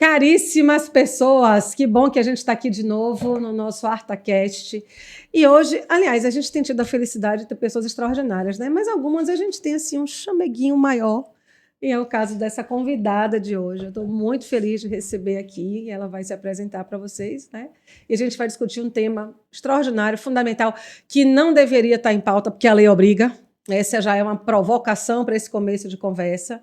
Caríssimas pessoas, que bom que a gente está aqui de novo no nosso ArtaCast. E hoje, aliás, a gente tem tido a felicidade de ter pessoas extraordinárias, né? Mas algumas a gente tem assim um chameguinho maior. E é o caso dessa convidada de hoje. Eu estou muito feliz de receber aqui. Ela vai se apresentar para vocês, né? E a gente vai discutir um tema extraordinário, fundamental, que não deveria estar em pauta, porque a lei obriga. Essa já é uma provocação para esse começo de conversa.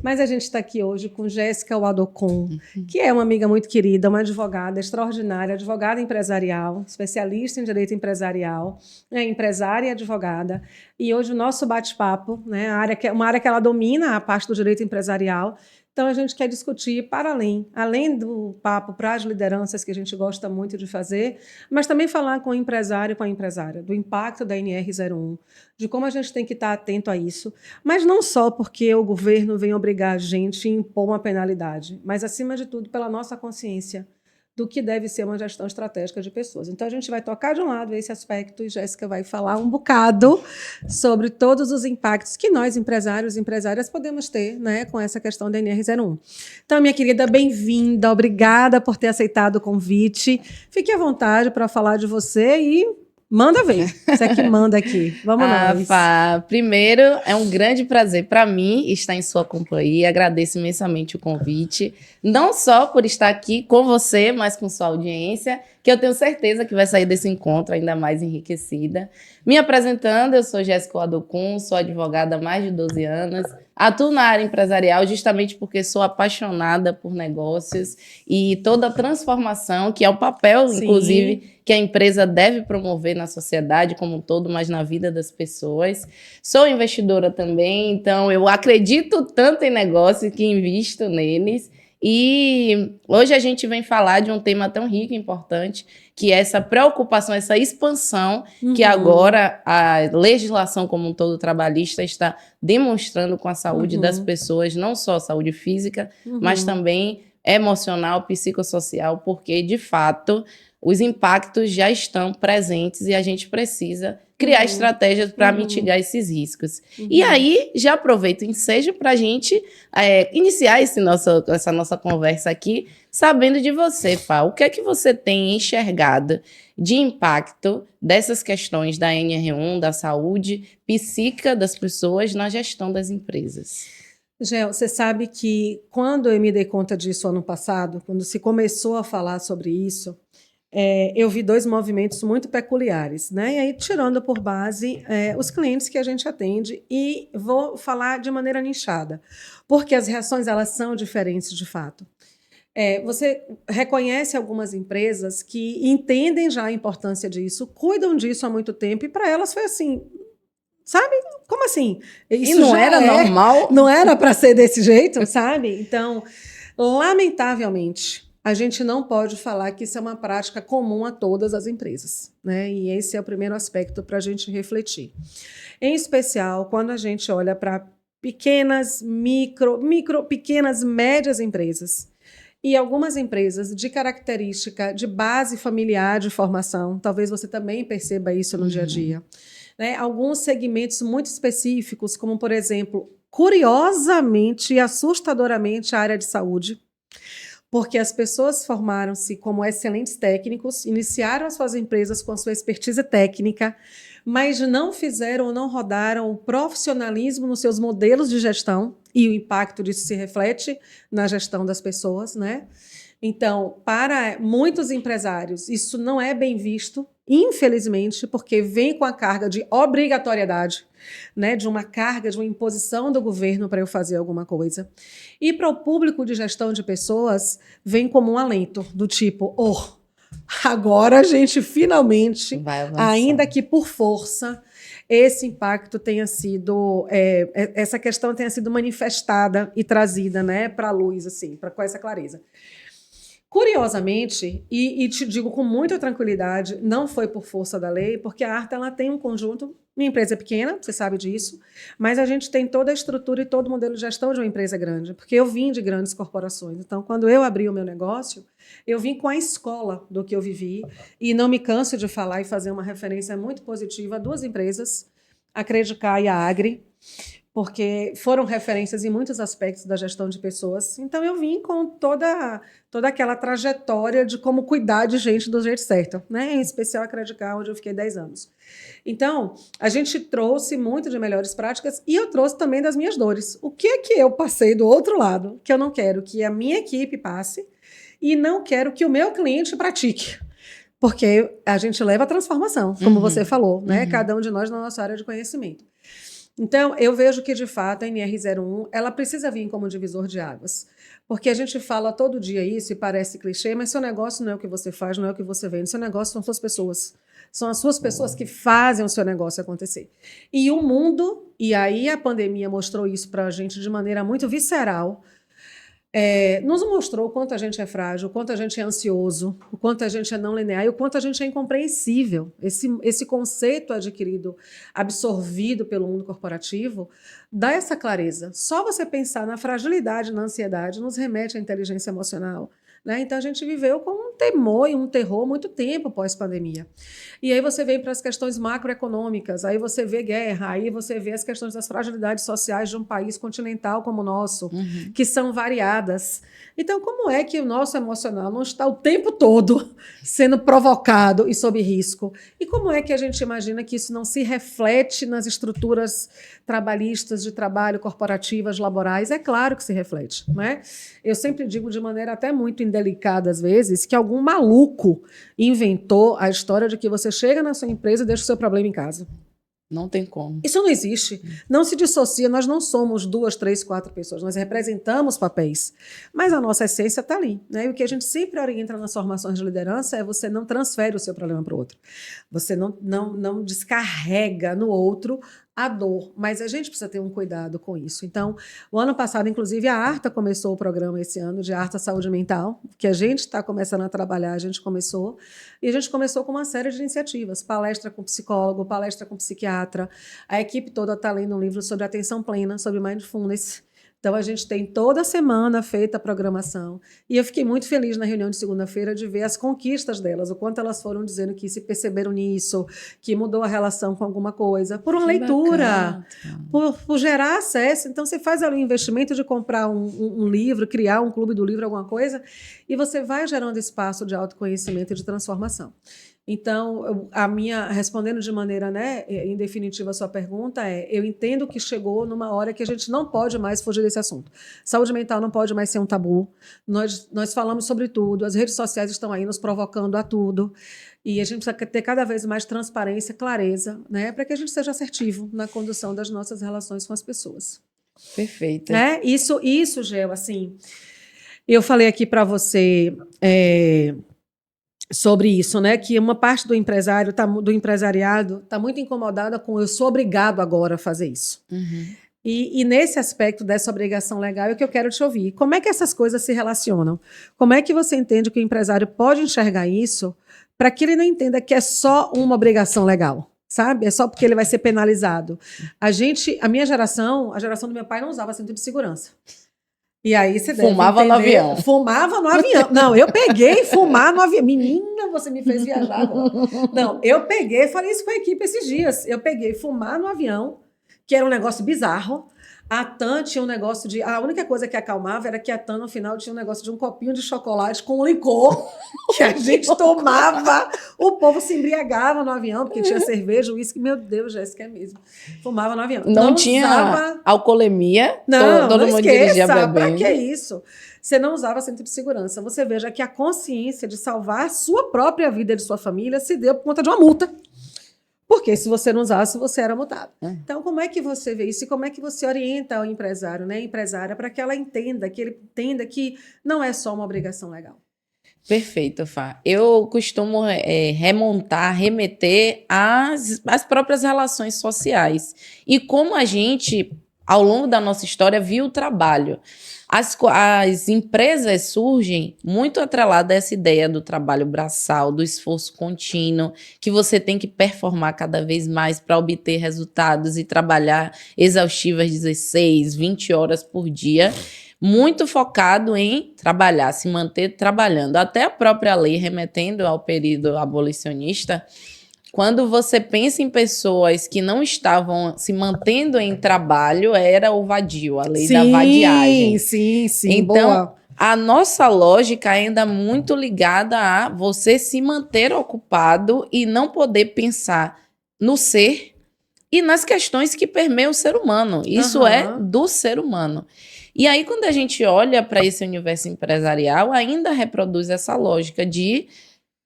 Mas a gente está aqui hoje com Jéssica Wadokun, que é uma amiga muito querida, uma advogada extraordinária, advogada empresarial, especialista em direito empresarial, empresária e advogada. E hoje o nosso bate-papo, né, uma área que ela domina, a parte do direito empresarial. Então, a gente quer discutir para além do papo para as lideranças, que a gente gosta muito de fazer, mas também falar com o empresário e com a empresária, do impacto da NR01, de como a gente tem que estar atento a isso, mas não só porque o governo vem obrigar a gente a impor uma penalidade, mas, acima de tudo, pela nossa consciência do que deve ser uma gestão estratégica de pessoas. Então, a gente vai tocar de um lado esse aspecto e Jéssica vai falar um bocado sobre todos os impactos que nós, empresários e empresárias, podemos ter, né, com essa questão da NR01. Então, minha querida, bem-vinda, obrigada por ter aceitado o convite. Fique à vontade para falar de você e manda ver. Você é que manda aqui. Vamos nós. Fá, primeiro, é um grande prazer para mim estar em sua companhia. Agradeço imensamente o convite. Não só por estar aqui com você, mas com sua audiência, que eu tenho certeza que vai sair desse encontro ainda mais enriquecida. Me apresentando, eu sou Jéssica Wadokun, sou advogada há mais de 12 anos. Atuo na área empresarial justamente porque sou apaixonada por negócios e toda a transformação, que é o papel, Sim, inclusive, que a empresa deve promover na sociedade como um todo, mas na vida das pessoas. Sou investidora também, então eu acredito tanto em negócios que invisto neles. E hoje a gente vem falar de um tema tão rico e importante, que é essa preocupação, essa expansão que agora a legislação como um todo trabalhista está demonstrando com a saúde das pessoas, não só a saúde física, mas também emocional, psicossocial, porque, de fato, os impactos já estão presentes e a gente precisa criar estratégias para mitigar esses riscos. E aí, já aproveito o ensejo para a gente iniciar essa nossa conversa aqui, sabendo de você, Fá. O que é que você tem enxergado de impacto dessas questões da NR1, da saúde psíquica das pessoas na gestão das empresas? Gel, você sabe que quando eu me dei conta disso ano passado, quando se começou a falar sobre isso, eu vi dois movimentos muito peculiares, né? E aí, tirando por base os clientes que a gente atende, e vou falar de maneira nichada, porque as reações elas são diferentes de fato. Você reconhece algumas empresas que entendem já a importância disso, cuidam disso há muito tempo, e para elas foi assim, sabe? Como assim? Isso e não era normal? Não era para ser desse jeito, sabe? Então, lamentavelmente, a gente não pode falar que isso é uma prática comum a todas as empresas, né? E esse é o primeiro aspecto para a gente refletir. Em especial, quando a gente olha para pequenas, pequenas, médias empresas, e algumas empresas de característica de base familiar de formação, talvez você também perceba isso no dia a dia, né? Alguns segmentos muito específicos, como, por exemplo, curiosamente e assustadoramente a área de saúde, porque as pessoas formaram-se como excelentes técnicos, iniciaram as suas empresas com a sua expertise técnica, mas não fizeram ou não rodaram o profissionalismo nos seus modelos de gestão, e o impacto disso se reflete na gestão das pessoas, né? Então, para muitos empresários, isso não é bem visto, infelizmente, porque vem com a carga de obrigatoriedade, né, de uma carga, de uma imposição do governo para eu fazer alguma coisa. E para o público de gestão de pessoas, vem como um alento, do tipo, agora a gente finalmente, ainda que por força, esse impacto tenha sido, essa questão tenha sido manifestada e trazida, né, para a luz, assim, com essa clareza. Curiosamente, e te digo com muita tranquilidade, não foi por força da lei, porque a Arta ela tem um conjunto, minha empresa é pequena, você sabe disso, mas a gente tem toda a estrutura e todo o modelo de gestão de uma empresa grande, porque eu vim de grandes corporações. Então, quando eu abri o meu negócio, eu vim com a escola do que eu vivi, e não me canso de falar e fazer uma referência muito positiva a duas empresas, a Credicar e a Agri, porque foram referências em muitos aspectos da gestão de pessoas. Então, eu vim com toda aquela trajetória de como cuidar de gente do jeito certo, né? Em especial a Credicar, onde eu fiquei 10 anos. Então, a gente trouxe muito de melhores práticas e eu trouxe também das minhas dores. O que é que eu passei do outro lado, que eu não quero que a minha equipe passe e não quero que o meu cliente pratique? Porque a gente leva a transformação, como você falou, né? Cada um de nós na nossa área de conhecimento. Então, eu vejo que, de fato, a NR01, ela precisa vir como divisor de águas. Porque a gente fala todo dia isso e parece clichê, mas seu negócio não é o que você faz, não é o que você vende. Seu negócio são suas pessoas. São as suas pessoas que fazem o seu negócio acontecer. E o mundo, e aí a pandemia mostrou isso para a gente de maneira muito visceral, nos mostrou o quanto a gente é frágil, o quanto a gente é ansioso, o quanto a gente é não linear e o quanto a gente é incompreensível. Esse conceito adquirido, absorvido pelo mundo corporativo, dá essa clareza. Só você pensar na fragilidade, na ansiedade, nos remete à inteligência emocional. Né? Então, a gente viveu com um temor e um terror muito tempo pós-pandemia. E aí você vem para as questões macroeconômicas, aí você vê guerra, aí você vê as questões das fragilidades sociais de um país continental como o nosso, que são variadas. Então, como é que o nosso emocional não está o tempo todo sendo provocado e sob risco? E como é que a gente imagina que isso não se reflete nas estruturas trabalhistas, de trabalho, corporativas, laborais? É claro que se reflete, né? Eu sempre digo de maneira até muito indelicada, às vezes, que algum maluco inventou a história de que você chega na sua empresa e deixa o seu problema em casa. Não tem como. Isso não existe. Não se dissocia. Nós não somos 2, 3, 4 pessoas. Nós representamos papéis. Mas a nossa essência está ali. Né? E o que a gente sempre orienta nas formações de liderança é você não transfere o seu problema para o outro. Você não descarrega no outro a dor, mas a gente precisa ter um cuidado com isso. Então, o ano passado, inclusive, a ARTA começou o programa esse ano de ARTA Saúde Mental, que a gente está começando a trabalhar, a gente começou com uma série de iniciativas, palestra com psicólogo, palestra com psiquiatra, a equipe toda está lendo um livro sobre atenção plena, sobre mindfulness. Então, a gente tem toda semana feita a programação. E eu fiquei muito feliz na reunião de segunda-feira de ver as conquistas delas, o quanto elas foram dizendo que se perceberam nisso, que mudou a relação com alguma coisa, por uma leitura, por gerar acesso. Então, você faz ali um investimento de comprar um livro, criar um clube do livro, alguma coisa, e você vai gerando espaço de autoconhecimento e de transformação. Então, respondendo de maneira, né, em definitiva a sua pergunta, eu entendo que chegou numa hora que a gente não pode mais fugir desse assunto. Saúde mental não pode mais ser um tabu. Nós falamos sobre tudo, as redes sociais estão aí nos provocando a tudo, e a gente precisa ter cada vez mais transparência, clareza, né, para que a gente seja assertivo na condução das nossas relações com as pessoas. Perfeito. Isso, Gel, assim, eu falei aqui para você... sobre isso, né? Que uma parte do empresariado está muito incomodada com eu sou obrigado agora a fazer isso. E nesse aspecto dessa obrigação legal é o que eu quero te ouvir. Como é que essas coisas se relacionam? Como é que você entende que o empresário pode enxergar isso para que ele não entenda que é só uma obrigação legal? Sabe? É só porque ele vai ser penalizado. A minha geração, a geração do meu pai não usava cinto de segurança. E aí você deve Fumava no avião. Fumava no avião. Não, eu peguei fumar no avião. Menina, você me fez viajar agora. Não, eu peguei, falei isso com a equipe esses dias. Eu peguei fumar no avião, que era um negócio bizarro. A TAM tinha um negócio de... A única coisa que acalmava era que a TAM, no final, tinha um negócio de um copinho de chocolate com licor que a gente tomava. O povo se embriagava no avião, porque tinha cerveja, uísque. Meu Deus, Jéssica, é mesmo. Fumava no avião. Não tinha usava... alcoolemia. Não, todo não mundo esqueça. dirigia bebendo. Pra que isso? Você não usava cinto de segurança. Você veja que a consciência de salvar a sua própria vida e de sua família se deu por conta de uma multa. Porque se você não usasse, você era multado. Então, como é que você vê isso? E como é que você orienta o empresário, né, a empresária, para que ela entenda, que ele entenda que não é só uma obrigação legal? Perfeito, Fá. Eu costumo remeter às próprias relações sociais. E como a gente, ao longo da nossa história, viu o trabalho. As empresas surgem muito atreladas a essa ideia do trabalho braçal, do esforço contínuo, que você tem que performar cada vez mais para obter resultados e trabalhar exaustivas 16, 20 horas por dia, muito focado em trabalhar, se manter trabalhando. Até a própria lei, remetendo ao período abolicionista, Quando você pensa em pessoas que não estavam se mantendo em trabalho, era o vadio, a lei da vadiagem. Sim, Então, boa. a nossa lógica ainda muito ligada a você se manter ocupado e não poder pensar no ser e nas questões que permeiam o ser humano. Isso é do ser humano. E aí, quando a gente olha para esse universo empresarial, ainda reproduz essa lógica de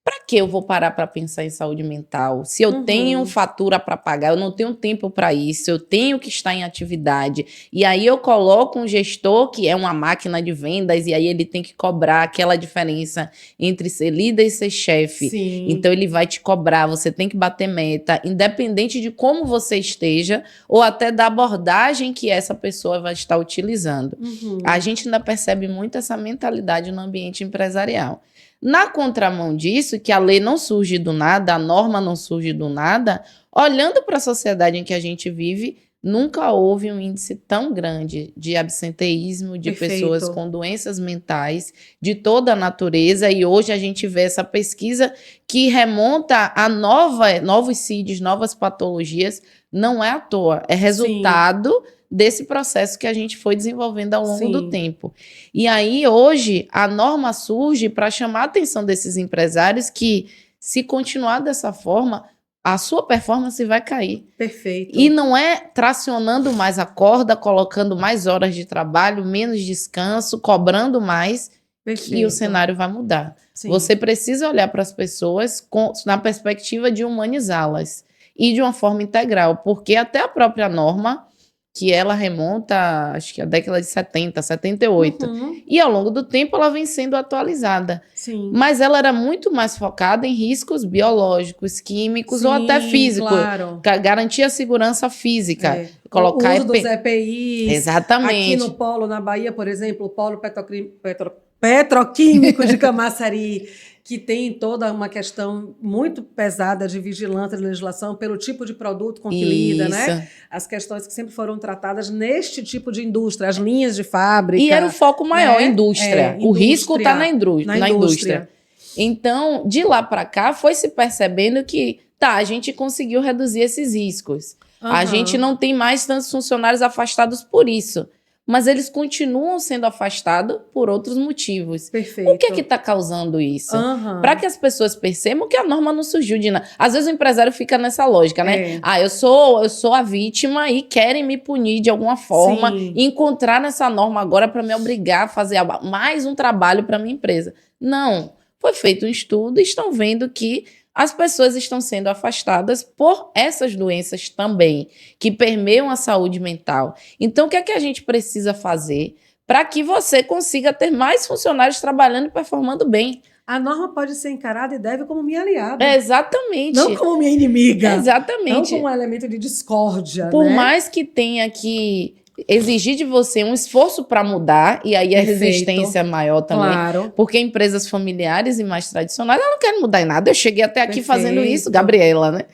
para que eu vou parar para pensar em saúde mental? Se eu tenho fatura para pagar, eu não tenho tempo para isso, eu tenho que estar em atividade. E aí eu coloco um gestor que é uma máquina de vendas e aí ele tem que cobrar aquela diferença entre ser líder e ser chefe. Sim. Então ele vai te cobrar, você tem que bater meta, independente de como você esteja ou até da abordagem que essa pessoa vai estar utilizando. A gente ainda percebe muito essa mentalidade no ambiente empresarial. Na contramão disso, que a lei não surge do nada, a norma não surge do nada, olhando para a sociedade em que a gente vive, nunca houve um índice tão grande de absenteísmo, de pessoas com doenças mentais, de toda a natureza, e hoje a gente vê essa pesquisa que remonta a novos CIDs, novas patologias, não é à toa, é resultado desse processo que a gente foi desenvolvendo ao longo do tempo. E aí, hoje, a norma surge para chamar a atenção desses empresários que, se continuar dessa forma, a sua performance vai cair. Perfeito. E não é tracionando mais a corda, colocando mais horas de trabalho, menos descanso, cobrando mais, que o cenário vai mudar. Você precisa olhar para as pessoas na perspectiva de humanizá-las e de uma forma integral, porque até a própria norma, que ela remonta, acho que a década de 70, 78. E ao longo do tempo ela vem sendo atualizada. Mas ela era muito mais focada em riscos biológicos, químicos ou até físicos. Claro. Garantir a segurança física. Colocar o uso dos EPIs. Exatamente. Aqui no polo, na Bahia, por exemplo, o polo petroquímico de Camaçari, que tem toda uma questão muito pesada de vigilância de legislação pelo tipo de produto com que lida, né? As questões que sempre foram tratadas neste tipo de indústria, as linhas de fábrica. E era o foco maior, indústria. O risco está na indústria. Então, de lá para cá, foi se percebendo que, a gente conseguiu reduzir esses riscos. A gente não tem mais tantos funcionários afastados por isso. Mas eles continuam sendo afastados por outros motivos. Perfeito. O que está causando isso? Para que as pessoas percebam que a norma não surgiu de nada. Às vezes o empresário fica nessa lógica, né? Eu sou a vítima e querem me punir de alguma forma e encontrar nessa norma agora para me obrigar a fazer mais um trabalho para minha empresa. Não. Foi feito um estudo e estão vendo que as pessoas estão sendo afastadas por essas doenças também, que permeiam a saúde mental. Então, o que é que a gente precisa fazer para que você consiga ter mais funcionários trabalhando e performando bem? A norma pode ser encarada e deve como minha aliada. Exatamente. Não como minha inimiga. Exatamente. Não como um elemento de discórdia. Por mais que tenha que exigir de você um esforço para mudar, e aí a resistência é maior também. Claro. Porque empresas familiares e mais tradicionais, elas não querem mudar em nada. Eu cheguei até aqui fazendo isso, Gabriela, né?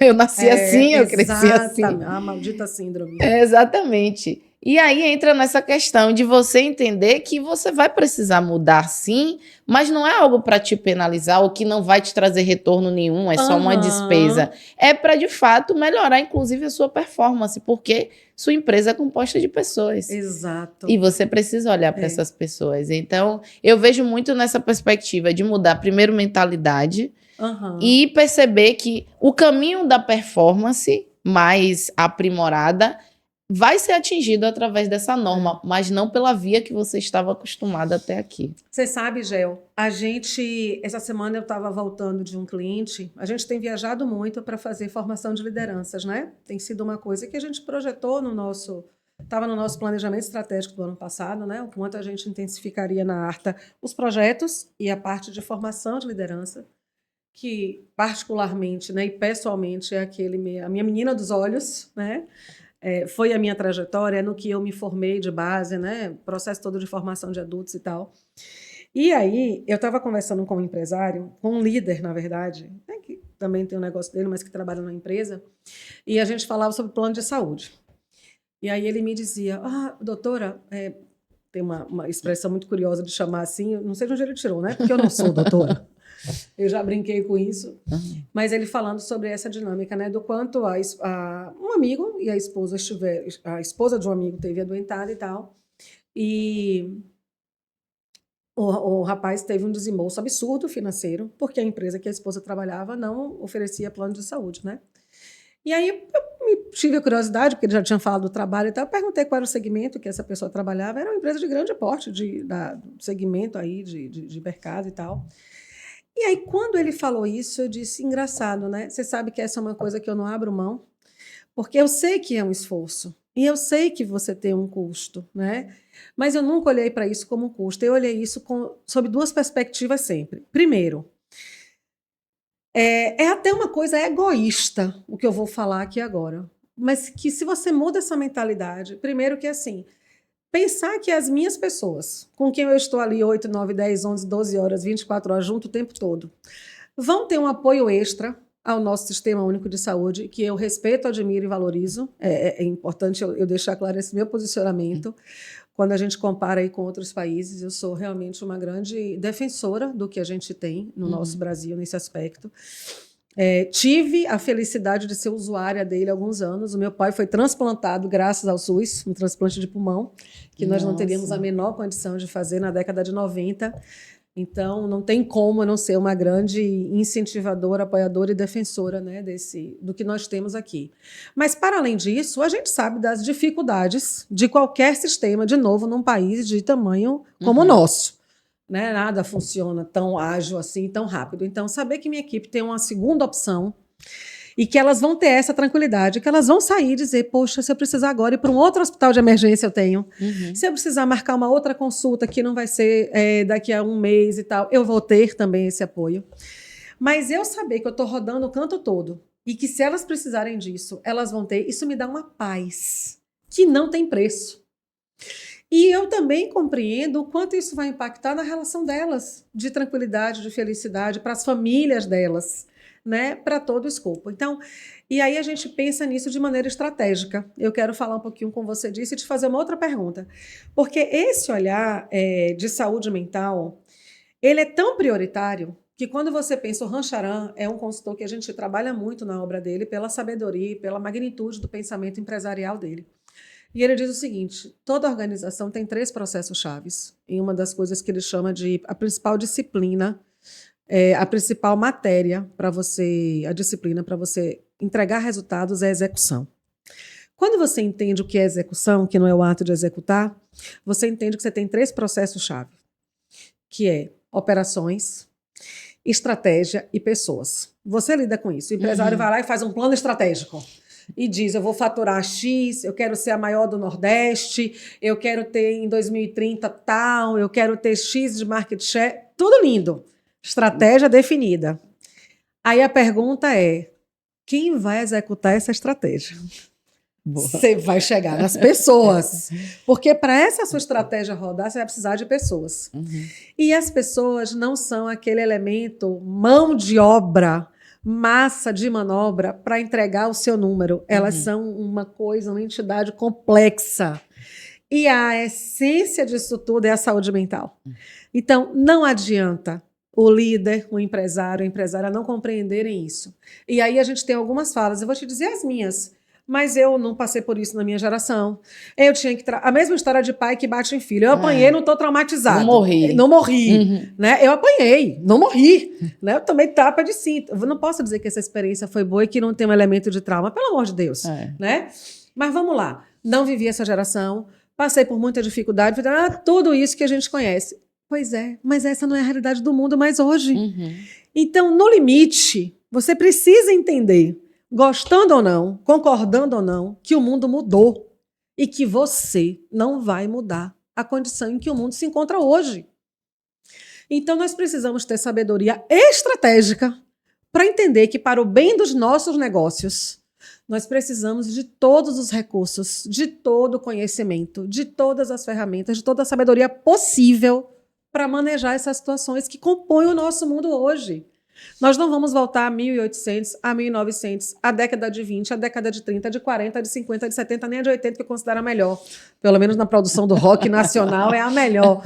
Eu nasci assim, eu cresci assim. A maldita síndrome. Exatamente. E aí entra nessa questão de você entender que você vai precisar mudar sim, mas não é algo para te penalizar ou que não vai te trazer retorno nenhum, é só uma despesa. É para, de fato, melhorar, inclusive, a sua performance, porque sua empresa é composta de pessoas. Exato. E você precisa olhar para essas pessoas. Então, eu vejo muito nessa perspectiva de mudar, primeiro, mentalidade e perceber que o caminho da performance mais aprimorada vai ser atingido através dessa norma, mas não pela via que você estava acostumado até aqui. Você sabe, Gel, essa semana eu estava voltando de um cliente, a gente tem viajado muito para fazer formação de lideranças, né? Tem sido uma coisa que a gente projetou estava no nosso planejamento estratégico do ano passado, né? O quanto a gente intensificaria na ARTA os projetos e a parte de formação de liderança, que particularmente, né, e pessoalmente é a minha menina dos olhos, né? Foi a minha trajetória, no que eu me formei de base, né? Processo todo de formação de adultos e tal. E aí, eu estava conversando com um empresário, com um líder, na verdade, né, que também tem um negócio dele, mas que trabalha numa empresa, e a gente falava sobre plano de saúde. E aí ele me dizia, doutora, tem uma expressão muito curiosa de chamar assim, eu não sei de onde ele tirou, né? Porque eu não sou doutora. Eu já brinquei com isso. Mas ele falando sobre essa dinâmica, né? Do quanto um amigo e a esposa de um amigo teve adoentada e tal. E o rapaz teve um desembolso absurdo financeiro, porque a empresa que a esposa trabalhava não oferecia plano de saúde, né? E aí eu tive a curiosidade, porque ele já tinha falado do trabalho e tal, eu perguntei qual era o segmento que essa pessoa trabalhava. Era uma empresa de grande porte, do segmento aí de mercado e tal. E aí, quando ele falou isso, eu disse, engraçado, né? Você sabe que essa é uma coisa que eu não abro mão, porque eu sei que é um esforço, e eu sei que você tem um custo, né? Mas eu nunca olhei para isso como um custo, eu olhei isso sob duas perspectivas sempre. Primeiro, é até uma coisa egoísta o que eu vou falar aqui agora, mas que se você muda essa mentalidade, primeiro que assim, pensar que as minhas pessoas, com quem eu estou ali 8, 9, 10, 11, 12 horas, 24 horas junto o tempo todo, vão ter um apoio extra ao nosso Sistema Único de Saúde, que eu respeito, admiro e valorizo. É importante eu deixar claro esse meu posicionamento. Quando a gente compara aí com outros países, eu sou realmente uma grande defensora do que a gente tem no nosso Brasil nesse aspecto. Tive a felicidade de ser usuária dele há alguns anos. O meu pai foi transplantado graças ao SUS, um transplante de pulmão, que nós não teríamos a menor condição de fazer na década de 90. Então, não tem como eu não ser uma grande incentivadora, apoiadora e defensora, né, do que nós temos aqui. Mas, para além disso, a gente sabe das dificuldades de qualquer sistema, de novo, num país de tamanho como o nosso. Né? Nada funciona tão ágil assim, tão rápido. Então, saber que minha equipe tem uma segunda opção e que elas vão ter essa tranquilidade, que elas vão sair e dizer, poxa, se eu precisar agora ir para um outro hospital de emergência, eu tenho. Se eu precisar marcar uma outra consulta que não vai ser daqui a um mês e tal, eu vou ter também esse apoio. Mas eu saber que eu estou rodando o canto todo e que se elas precisarem disso, elas vão ter, isso me dá uma paz que não tem preço. E eu também compreendo o quanto isso vai impactar na relação delas, de tranquilidade, de felicidade, para as famílias delas, né, para todo o escopo. Então, e aí a gente pensa nisso de maneira estratégica. Eu quero falar um pouquinho com você disso e te fazer uma outra pergunta. Porque esse olhar de saúde mental, ele é tão prioritário que quando você pensa, o Rancharan é um consultor que a gente trabalha muito na obra dele pela sabedoria e pela magnitude do pensamento empresarial dele. E ele diz o seguinte, toda organização tem 3 processos chaves. E uma das coisas que ele chama de a principal disciplina, a principal matéria para você, a disciplina para você entregar resultados é a execução. Quando você entende o que é execução, que não é o ato de executar, você entende que você tem 3 processos-chave, que é operações, estratégia e pessoas. Você lida com isso. O empresário vai lá e faz um plano estratégico. E diz, eu vou faturar X, eu quero ser a maior do Nordeste, eu quero ter em 2030 tal, eu quero ter X de market share, tudo lindo. Estratégia definida. Aí a pergunta é, quem vai executar essa estratégia? Você vai chegar nas pessoas. Porque para essa sua estratégia rodar, você vai precisar de pessoas. E as pessoas não são aquele elemento mão de obra, massa de manobra para entregar o seu número. Elas são uma coisa, uma entidade complexa. E a essência disso tudo é a saúde mental. Então, não adianta o líder, o empresário, a empresária não compreenderem isso. E aí a gente tem algumas falas, eu vou te dizer as minhas, mas eu não passei por isso na minha geração. Eu tinha que... A mesma história de pai que bate em filho. Eu apanhei, não estou traumatizado. Não morri. Né? Eu apanhei, não morri. Né? Eu tomei tapa de cinto. Eu não posso dizer que essa experiência foi boa e que não tem um elemento de trauma. Pelo amor de Deus. Né? Mas vamos lá. Não vivi essa geração. Passei por muita dificuldade. Tudo isso que a gente conhece. Pois é, mas essa não é a realidade do mundo mais hoje. Então, no limite, você precisa entender, gostando ou não, concordando ou não, que o mundo mudou e que você não vai mudar a condição em que o mundo se encontra hoje. Então, nós precisamos ter sabedoria estratégica para entender que, para o bem dos nossos negócios, nós precisamos de todos os recursos, de todo o conhecimento, de todas as ferramentas, de toda a sabedoria possível para manejar essas situações que compõem o nosso mundo hoje. Nós não vamos voltar a 1800, a 1900, a década de 20, a década de 30, de 40, de 50, de 70, nem a de 80, que eu considero a melhor. Pelo menos na produção do rock nacional é a melhor,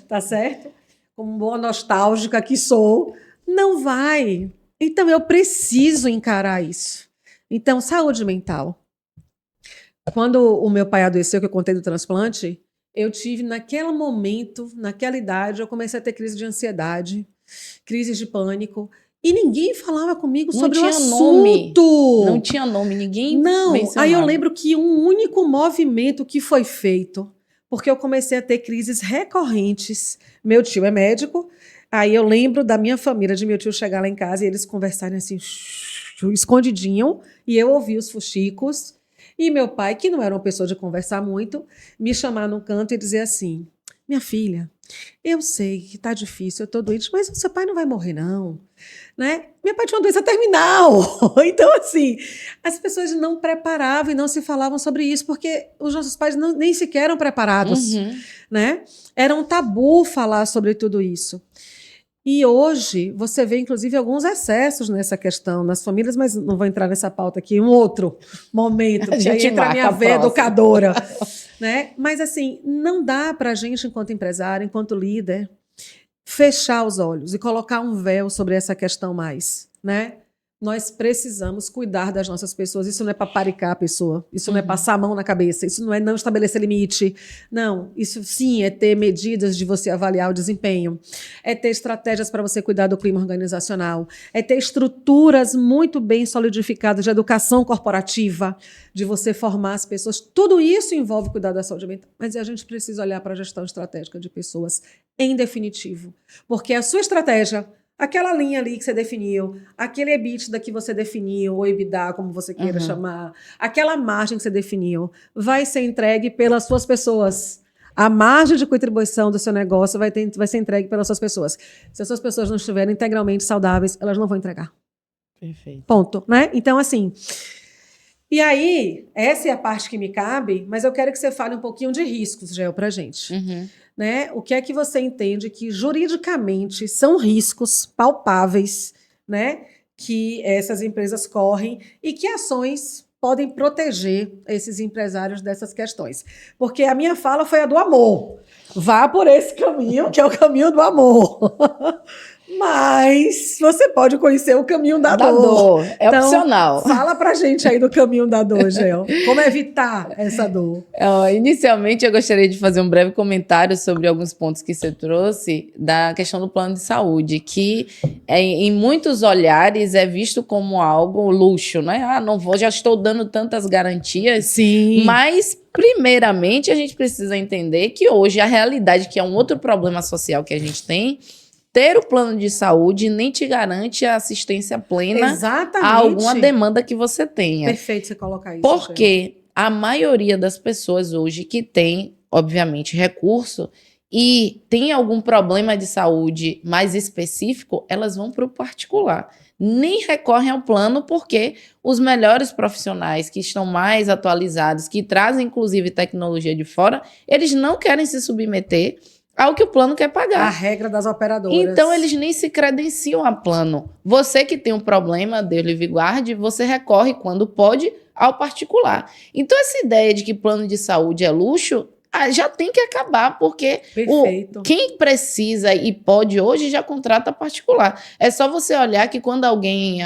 tá certo? Como boa nostálgica que sou, Não vai. Então, eu preciso encarar isso. Então, saúde mental. Quando o meu pai adoeceu, que eu contei do transplante, eu tive, naquele momento, naquela idade, eu comecei a ter crise de ansiedade, crises de pânico, e ninguém falava comigo sobre o assunto. Não tinha nome, ninguém mencionava. Aí eu lembro que um único movimento que foi feito, porque eu comecei a ter crises recorrentes. Meu tio é médico, aí eu lembro da minha família, de meu tio chegar lá em casa e eles conversarem assim, escondidinho, e eu ouvi os fuxicos. E meu pai, que não era uma pessoa de conversar muito, me chamar num canto e dizer assim: minha filha, eu sei que tá difícil, eu tô doente, mas o seu pai não vai morrer, não. Né? Meu pai tinha uma doença terminal. Então, assim, as pessoas não preparavam e não se falavam sobre isso, porque os nossos pais nem sequer eram preparados. Né? Era um tabu falar sobre tudo isso. E hoje você vê, inclusive, alguns excessos nessa questão nas famílias, mas não vou entrar nessa pauta aqui, um outro momento, porque aí entra a minha veia educadora. Né? Mas, assim, não dá para a gente, enquanto empresário, enquanto líder, fechar os olhos e colocar um véu sobre essa questão mais, né? Nós precisamos cuidar das nossas pessoas. Isso não é paparicar a pessoa. Isso não é passar a mão na cabeça. Isso não é não estabelecer limite. Não. Isso sim é ter medidas de você avaliar o desempenho. É ter estratégias para você cuidar do clima organizacional. É ter estruturas muito bem solidificadas de educação corporativa, de você formar as pessoas. Tudo isso envolve cuidar da saúde mental. Mas a gente precisa olhar para a gestão estratégica de pessoas em definitivo. Porque a sua estratégia, aquela linha ali que você definiu, aquele EBITDA que você definiu, ou EBITDA, como você queira chamar, aquela margem que você definiu, vai ser entregue pelas suas pessoas. A margem de contribuição do seu negócio vai ser entregue pelas suas pessoas. Se as suas pessoas não estiverem integralmente saudáveis, elas não vão entregar. Perfeito. Ponto, né? Então, assim... E aí, essa é a parte que me cabe, mas eu quero que você fale um pouquinho de riscos, Gel, pra gente. Né? O que é que você entende que juridicamente são riscos palpáveis, né, que essas empresas correm e que ações podem proteger esses empresários dessas questões? Porque a minha fala foi a do amor. Vá por esse caminho, que é o caminho do amor. Mas você pode conhecer o caminho da dor. É então, opcional. Fala pra gente aí do caminho da dor, Gel. Como evitar essa dor? Inicialmente, eu gostaria de fazer um breve comentário sobre alguns pontos que você trouxe da questão do plano de saúde, que em muitos olhares é visto como algo luxo, né? Ah, não vou, já estou dando tantas garantias. Sim. Mas primeiramente, a gente precisa entender que hoje a realidade, que é um outro problema social que a gente tem, ter o plano de saúde nem te garante a assistência plena a alguma demanda que você tenha. Perfeito você colocar isso. Porque a maioria das pessoas hoje que tem, obviamente, recurso e tem algum problema de saúde mais específico, elas vão para o particular. Nem recorrem ao plano porque os melhores profissionais que estão mais atualizados, que trazem inclusive tecnologia de fora, eles não querem se submeter ao que o plano quer pagar. A regra das operadoras. Então, eles nem se credenciam a plano. Você que tem um problema, Deus livre e guarde, você recorre, quando pode, ao particular. Então, essa ideia de que plano de saúde é luxo, já tem que acabar, porque quem precisa e pode hoje já contrata particular. É só você olhar que quando alguém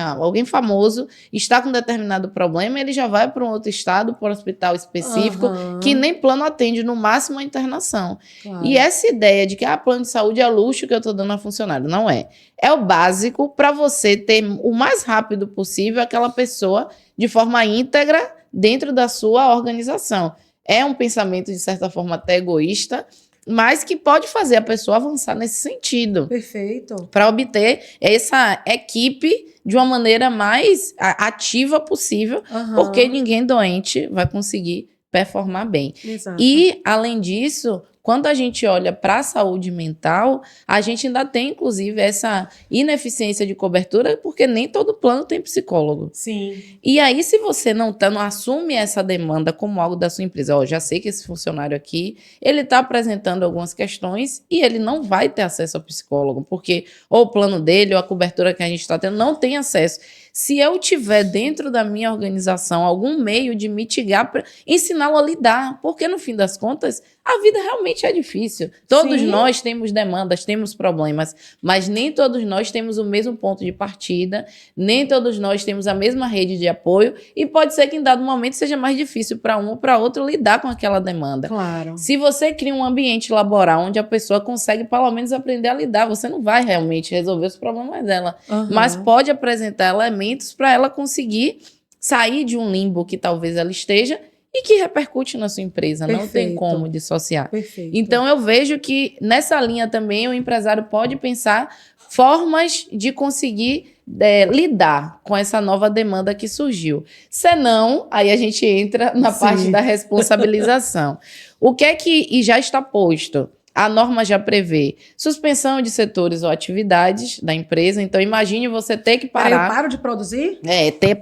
famoso está com determinado problema, ele já vai para um outro estado, para um hospital específico, que nem plano atende, no máximo a internação. Claro. E essa ideia de que plano de saúde é luxo que eu estou dando a funcionário, não é. É o básico para você ter o mais rápido possível aquela pessoa de forma íntegra dentro da sua organização. É um pensamento, de certa forma, até egoísta, mas que pode fazer a pessoa avançar nesse sentido. Perfeito. Para obter essa equipe de uma maneira mais ativa possível, porque ninguém doente vai conseguir performar bem. Exato. E, além disso, quando a gente olha para a saúde mental, a gente ainda tem, inclusive, essa ineficiência de cobertura, porque nem todo plano tem psicólogo. Sim. E aí, se você não assume essa demanda como algo da sua empresa, já sei que esse funcionário aqui, ele está apresentando algumas questões e ele não vai ter acesso ao psicólogo, porque ou o plano dele ou a cobertura que a gente está tendo não tem acesso. se eu tiver dentro da minha organização algum meio de mitigar, ensiná-lo a lidar, porque no fim das contas, a vida realmente é difícil. Todos Sim. nós temos demandas, temos problemas, mas nem todos nós temos o mesmo ponto de partida, nem todos nós temos a mesma rede de apoio, e pode ser que em dado momento seja mais difícil para um ou para outro lidar com aquela demanda. Claro. Se você cria um ambiente laboral onde a pessoa consegue pelo menos aprender a lidar, você não vai realmente resolver os problemas dela, mas pode apresentar elementos para ela conseguir sair de um limbo que talvez ela esteja e que repercute na sua empresa. Perfeito. Não tem como dissociar. Perfeito. Então, eu vejo que nessa linha também o empresário pode pensar formas de conseguir lidar com essa nova demanda que surgiu. Senão, aí a gente entra na parte da responsabilização. O que é que e já está posto? A norma já prevê suspensão de setores ou atividades da empresa. Então, imagine você ter que parar. Eu paro de produzir?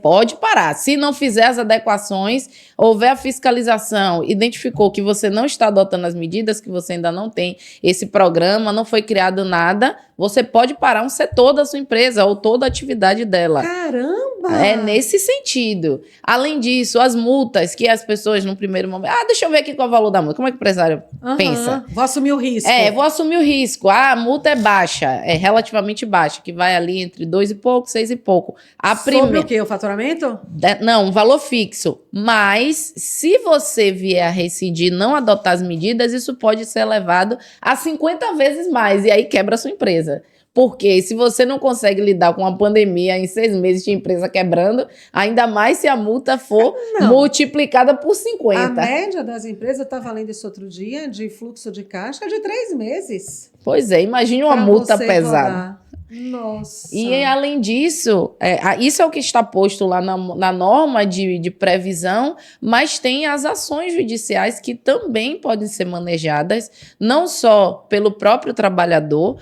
Pode parar. Se não fizer as adequações, houver a fiscalização, identificou que você não está adotando as medidas, que você ainda não tem esse programa, não foi criado nada, você pode parar um setor da sua empresa ou toda a atividade dela. Caramba! É nesse sentido. Além disso, as multas que as pessoas no primeiro momento... deixa eu ver aqui qual é o valor da multa. Como é que o empresário pensa? Vou assumir o risco. Vou assumir o risco. A multa é baixa, é relativamente baixa, que vai ali entre 2 e pouco, 6 e pouco. Sobre o quê? O faturamento? Não, um valor fixo. Mas, se você vier a rescindir e não adotar as medidas, isso pode ser elevado a 50 vezes mais. E aí quebra a sua empresa. Porque se você não consegue lidar com a pandemia em 6 meses de empresa quebrando, ainda mais se a multa for multiplicada por 50. A média das empresas, eu estava lendo isso outro dia, de fluxo de caixa de 3 meses. Pois é, imagine uma multa pesada. Cobrar. Nossa. E além disso, isso é o que está posto lá na norma de previsão, mas tem as ações judiciais que também podem ser manejadas, não só pelo próprio trabalhador,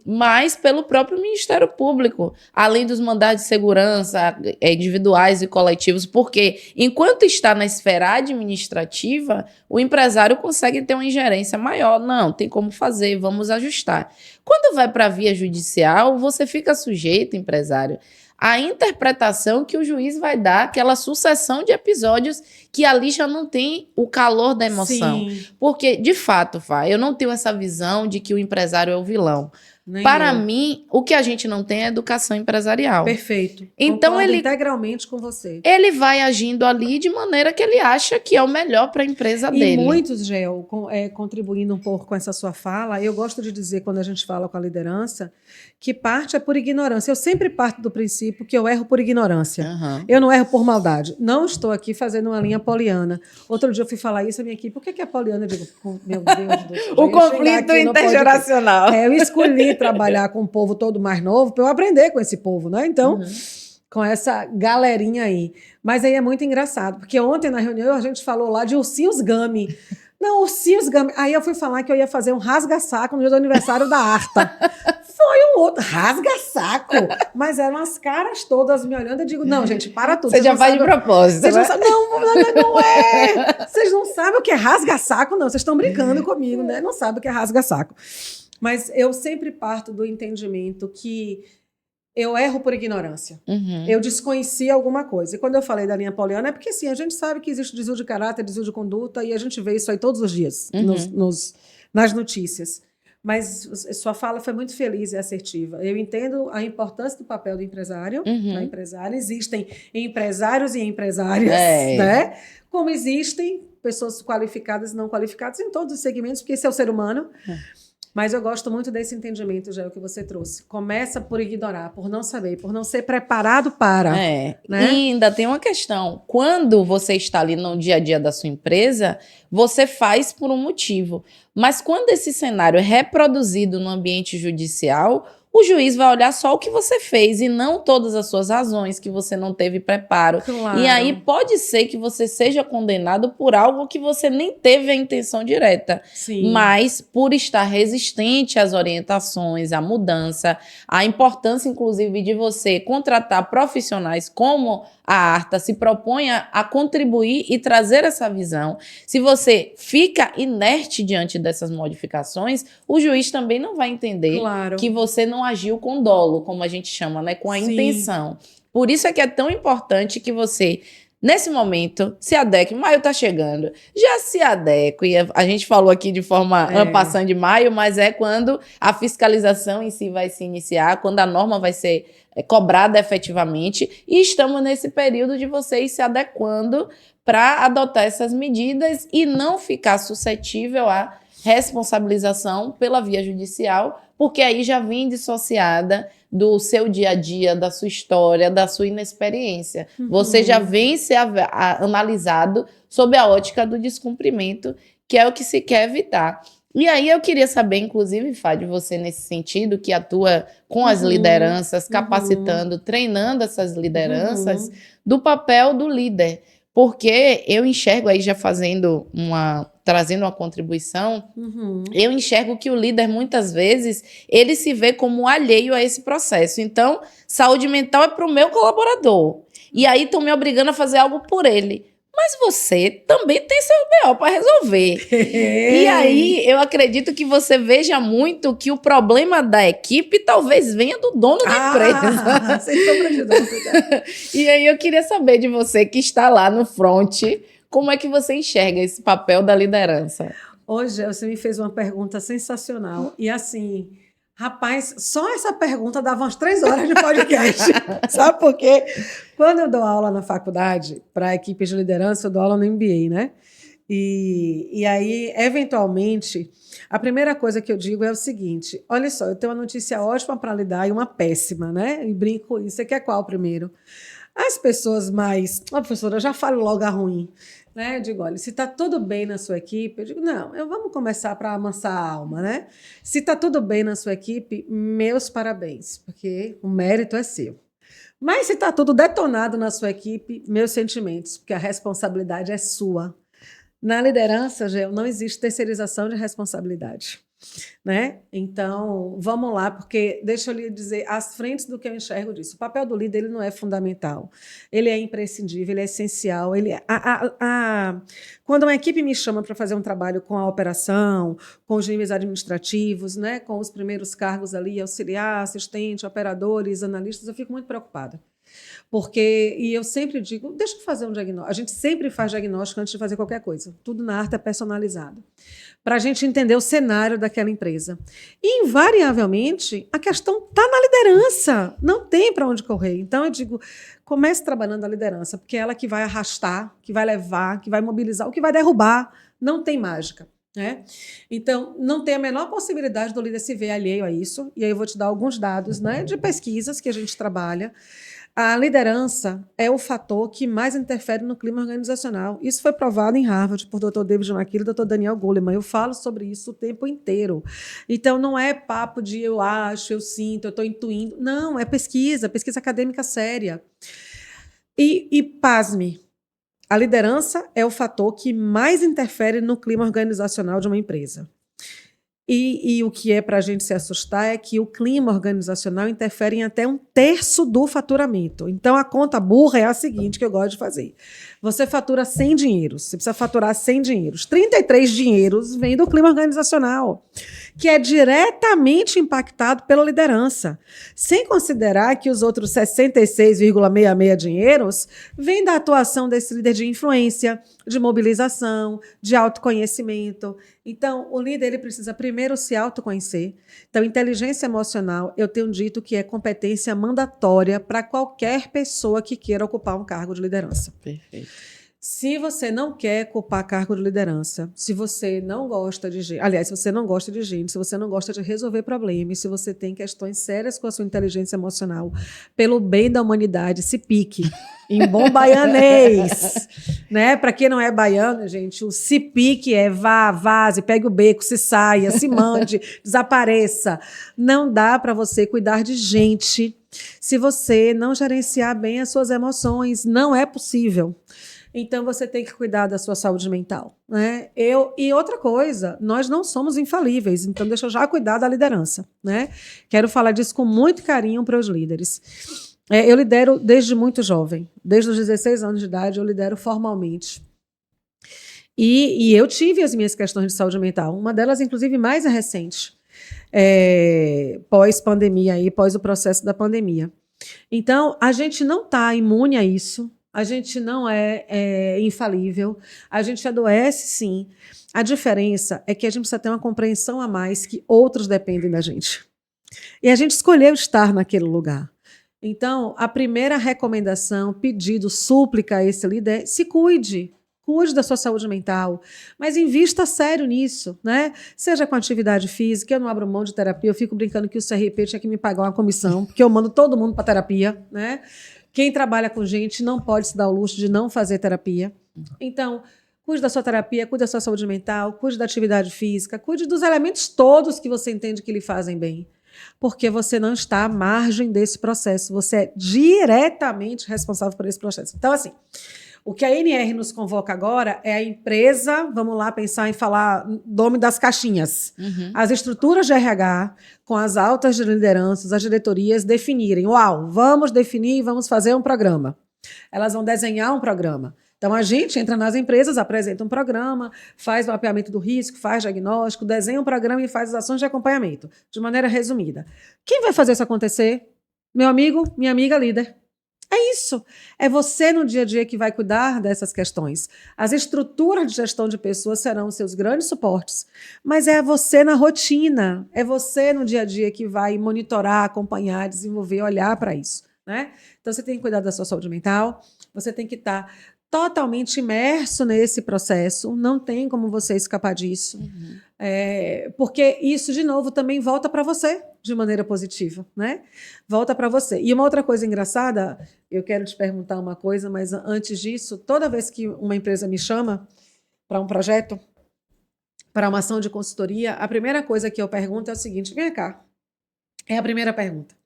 mas pelo próprio Ministério Público, além dos mandados de segurança individuais e coletivos, porque enquanto está na esfera administrativa, o empresário consegue ter uma ingerência maior. Não, tem como fazer, vamos ajustar. Quando vai para a via judicial, você fica sujeito, empresário, à interpretação que o juiz vai dar, aquela sucessão de episódios que ali já não tem o calor da emoção. Sim. Porque, de fato, Fá, eu não tenho essa visão de que o empresário é o vilão. Para mim, o que a gente não tem é educação empresarial. Perfeito. Então concordo integralmente com você. Ele vai agindo ali de maneira que ele acha que é o melhor para a empresa dele. E muitos, Gel, contribuindo um pouco com essa sua fala, eu gosto de dizer, quando a gente fala com a liderança, que parte é por ignorância. Eu sempre parto do princípio que eu erro por ignorância. Eu não erro por maldade. Não estou aqui fazendo uma linha poliana. Outro dia eu fui falar isso à minha equipe. O que é poliana? Eu digo, meu Deus do céu. O conflito intergeracional. Eu escolhi trabalhar com o povo todo mais novo para eu aprender com esse povo, né? Então, com essa galerinha aí. Mas aí é muito engraçado, porque ontem na reunião a gente falou lá de ursinhos Gummy. Não, ursinhos Gummy. Aí eu fui falar que eu ia fazer um rasga-saco no dia do aniversário da Arta. Foi um outro rasga-saco. Mas eram as caras todas me olhando. Eu digo, não, gente, para tudo. Você já faz de propósito, vocês não sabem. Não é. Vocês não sabem o que é rasga-saco, não. Vocês estão brincando comigo, né? Não sabem o que é rasga-saco. Mas eu sempre parto do entendimento que eu erro por ignorância. Eu desconheci alguma coisa. E quando eu falei da linha poliana, é porque assim, a gente sabe que existe desvio de caráter, desvio de conduta, e a gente vê isso aí todos os dias nas notícias. Mas sua fala foi muito feliz e assertiva. Eu entendo a importância do papel do empresário. Da empresária. Existem empresários e empresárias, né? Como existem pessoas qualificadas e não qualificadas em todos os segmentos, porque esse é o ser humano. Mas eu gosto muito desse entendimento, já que você trouxe. Começa por ignorar, por não saber, por não ser preparado para. Né? E ainda tem uma questão. Quando você está ali no dia a dia da sua empresa, você faz por um motivo. Mas quando esse cenário é reproduzido no ambiente judicial, o juiz vai olhar só o que você fez e não todas as suas razões, que você não teve preparo. Claro. E aí pode ser que você seja condenado por algo que você nem teve a intenção direta. Sim. Mas por estar resistente às orientações, à mudança, à importância, inclusive, de você contratar profissionais como a Arta se propõe a contribuir e trazer essa visão. Se você fica inerte diante dessas modificações, o juiz também não vai entender que você não agiu com dolo, como a gente chama, né? Com a intenção. Por isso é que é tão importante que você, nesse momento, se adeque. Maio está chegando, já se adeque. E a gente falou aqui de forma passando de maio, mas é quando a fiscalização em si vai se iniciar, quando a norma vai ser cobrada efetivamente. E estamos nesse período de vocês se adequando para adotar essas medidas e não ficar suscetível à responsabilização pela via judicial, porque aí já vem dissociada do seu dia a dia, da sua história, da sua inexperiência. Você já vem ser analisado sob a ótica do descumprimento, que é o que se quer evitar. E aí eu queria saber, inclusive, Fábio, você nesse sentido, que atua com as lideranças, capacitando, treinando essas lideranças, do papel do líder. Porque eu enxergo aí, já trazendo uma contribuição, eu enxergo que o líder, muitas vezes, ele se vê como alheio a esse processo. Então, saúde mental é para o meu colaborador. E aí estão me obrigando a fazer algo por ele. Mas você também tem seu BO para resolver. E aí, eu acredito que você veja muito que o problema da equipe talvez venha do dono da empresa. Sem sombra de dúvida. E aí, eu queria saber de você que está lá no front, como é que você enxerga esse papel da liderança? Hoje, você me fez uma pergunta sensacional. E assim, rapaz, só essa pergunta dava umas 3 horas de podcast. Sabe por quê? Quando eu dou aula na faculdade, para equipes de liderança, eu dou aula no MBA, né? E aí, eventualmente, a primeira coisa que eu digo é o seguinte: olha só, eu tenho uma notícia ótima para lhe dar e uma péssima, né? E brinco com isso. Você quer qual primeiro? As pessoas mais... professora, eu já falo logo a ruim. Né? Eu digo, olha, se está tudo bem na sua equipe, eu digo, não, vamos começar para amansar a alma, né? Se está tudo bem na sua equipe, meus parabéns, porque o mérito é seu. Mas se está tudo detonado na sua equipe, meus sentimentos, porque a responsabilidade é sua. Na liderança, Gel, não existe terceirização de responsabilidade. Né? Então, vamos lá, porque deixa eu lhe dizer as frentes do que eu enxergo disso. O papel do líder, ele não é fundamental, ele é imprescindível, ele é essencial. Quando uma equipe me chama para fazer um trabalho com a operação, com os níveis administrativos, né, com os primeiros cargos ali, auxiliar, assistente, operadores, analistas, eu fico muito preocupada. E eu sempre digo, deixa eu fazer um diagnóstico. A gente sempre faz diagnóstico antes de fazer qualquer coisa. Tudo na arte é personalizado. Para a gente entender o cenário daquela empresa. E, invariavelmente, a questão está na liderança. Não tem para onde correr. Então, eu digo, comece trabalhando a liderança, porque é ela que vai arrastar, que vai levar, que vai mobilizar, o que vai derrubar. Não tem mágica. Né? Então, não tem a menor possibilidade do líder se ver alheio a isso. E aí eu vou te dar alguns dados, né, de pesquisas que a gente trabalha. A liderança é o fator que mais interfere no clima organizacional. Isso foi provado em Harvard por Dr. David McKeown e Dr. Daniel Goleman. Eu falo sobre isso o tempo inteiro. Então, não é papo de eu acho, eu sinto, eu estou intuindo. Não, é pesquisa acadêmica séria. E pasme, a liderança é o fator que mais interfere no clima organizacional de uma empresa. E o que é para a gente se assustar é que o clima organizacional interfere em até 1/3 do faturamento. Então, a conta burra é a seguinte, que eu gosto de fazer. Você fatura 100 dinheiros, você precisa faturar 100 dinheiros. 33 dinheiros vêm do clima organizacional, que é diretamente impactado pela liderança. Sem considerar que os outros 66,66 dinheiros vêm da atuação desse líder de influência, de mobilização, de autoconhecimento. Então, o líder ele precisa primeiro se autoconhecer. Então, inteligência emocional, eu tenho dito que é competência mandatória para qualquer pessoa que queira ocupar um cargo de liderança. Perfeito. Se você não quer ocupar cargo de liderança, se você não gosta de gente, aliás, se você não gosta de gente, se você não gosta de resolver problemas, se você tem questões sérias com a sua inteligência emocional, pelo bem da humanidade, se pique. Em bom baianês, né? Para quem não é baiano, gente, o se pique é vá, vaze, pegue o beco, se saia, se mande, desapareça. Não dá para você cuidar de gente se você não gerenciar bem as suas emoções. Não é possível. Então, você tem que cuidar da sua saúde mental. Né? E outra coisa, nós não somos infalíveis, então deixa eu já cuidar da liderança. Né? Quero falar disso com muito carinho para os líderes. Eu lidero desde muito jovem, desde os 16 anos de idade eu lidero formalmente. E eu tive as minhas questões de saúde mental, uma delas inclusive mais recente, pós-pandemia, pós o processo da pandemia. Então, a gente não está imune a isso, a gente não é infalível, a gente adoece sim. A diferença é que a gente precisa ter uma compreensão a mais que outros dependem da gente. E a gente escolheu estar naquele lugar. Então, a primeira recomendação, pedido, súplica a esse líder é: se cuide. Cuide da sua saúde mental, mas invista sério nisso, né? Seja com atividade física, eu não abro mão de terapia, eu fico brincando que o CRP tinha que me pagar uma comissão, porque eu mando todo mundo para terapia, né? Quem trabalha com gente não pode se dar o luxo de não fazer terapia. Então, cuide da sua terapia, cuide da sua saúde mental, cuide da atividade física, cuide dos elementos todos que você entende que lhe fazem bem. Porque você não está à margem desse processo, você é diretamente responsável por esse processo. Então, assim, o que a NR nos convoca agora é a empresa, vamos lá pensar em falar nome das caixinhas, as estruturas de RH, com as altas lideranças, as diretorias, definirem, vamos definir, vamos fazer um programa. Elas vão desenhar um programa. Então, a gente entra nas empresas, apresenta um programa, faz o mapeamento do risco, faz diagnóstico, desenha um programa e faz as ações de acompanhamento, de maneira resumida. Quem vai fazer isso acontecer? Meu amigo, minha amiga líder. É isso. É você no dia a dia que vai cuidar dessas questões. As estruturas de gestão de pessoas serão os seus grandes suportes, mas é você na rotina, é você no dia a dia que vai monitorar, acompanhar, desenvolver, olhar para isso, né? Então, você tem que cuidar da sua saúde mental, você tem que estar totalmente imerso nesse processo, não tem como você escapar disso, porque isso, de novo, também volta para você de maneira positiva, né? Volta para você. E uma outra coisa engraçada, eu quero te perguntar uma coisa, mas antes disso, toda vez que uma empresa me chama para um projeto, para uma ação de consultoria, a primeira coisa que eu pergunto é o seguinte: vem cá, é a primeira pergunta.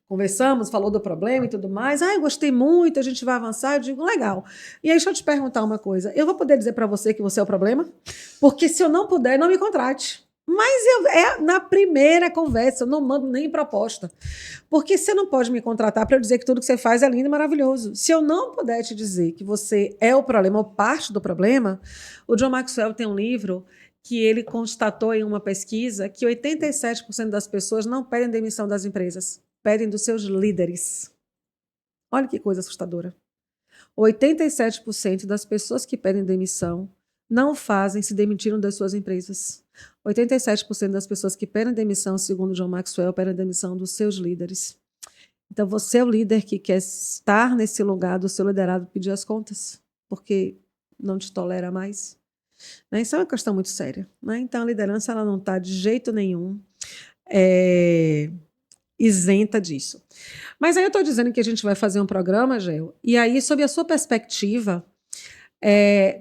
Conversamos, falou do problema e tudo mais. Eu gostei muito, a gente vai avançar. Eu digo, legal. E aí, deixa eu te perguntar uma coisa. Eu vou poder dizer para você que você é o problema? Porque se eu não puder, não me contrate. Mas na primeira conversa, eu não mando nem proposta. Porque você não pode me contratar para eu dizer que tudo que você faz é lindo e maravilhoso. Se eu não puder te dizer que você é o problema ou parte do problema, o John Maxwell tem um livro que ele constatou em uma pesquisa que 87% das pessoas não pedem demissão das empresas, pedem dos seus líderes. Olha que coisa assustadora. 87% das pessoas que pedem demissão não fazem, se demitiram das suas empresas. 87% das pessoas que pedem demissão, segundo John Maxwell, pedem demissão dos seus líderes. Então, você é o líder que quer estar nesse lugar do seu liderado, pedir as contas, porque não te tolera mais. Né? Isso é uma questão muito séria. Né? Então, a liderança ela não está de jeito nenhum isenta disso. Mas aí eu estou dizendo que a gente vai fazer um programa, Gel, e aí, sob a sua perspectiva,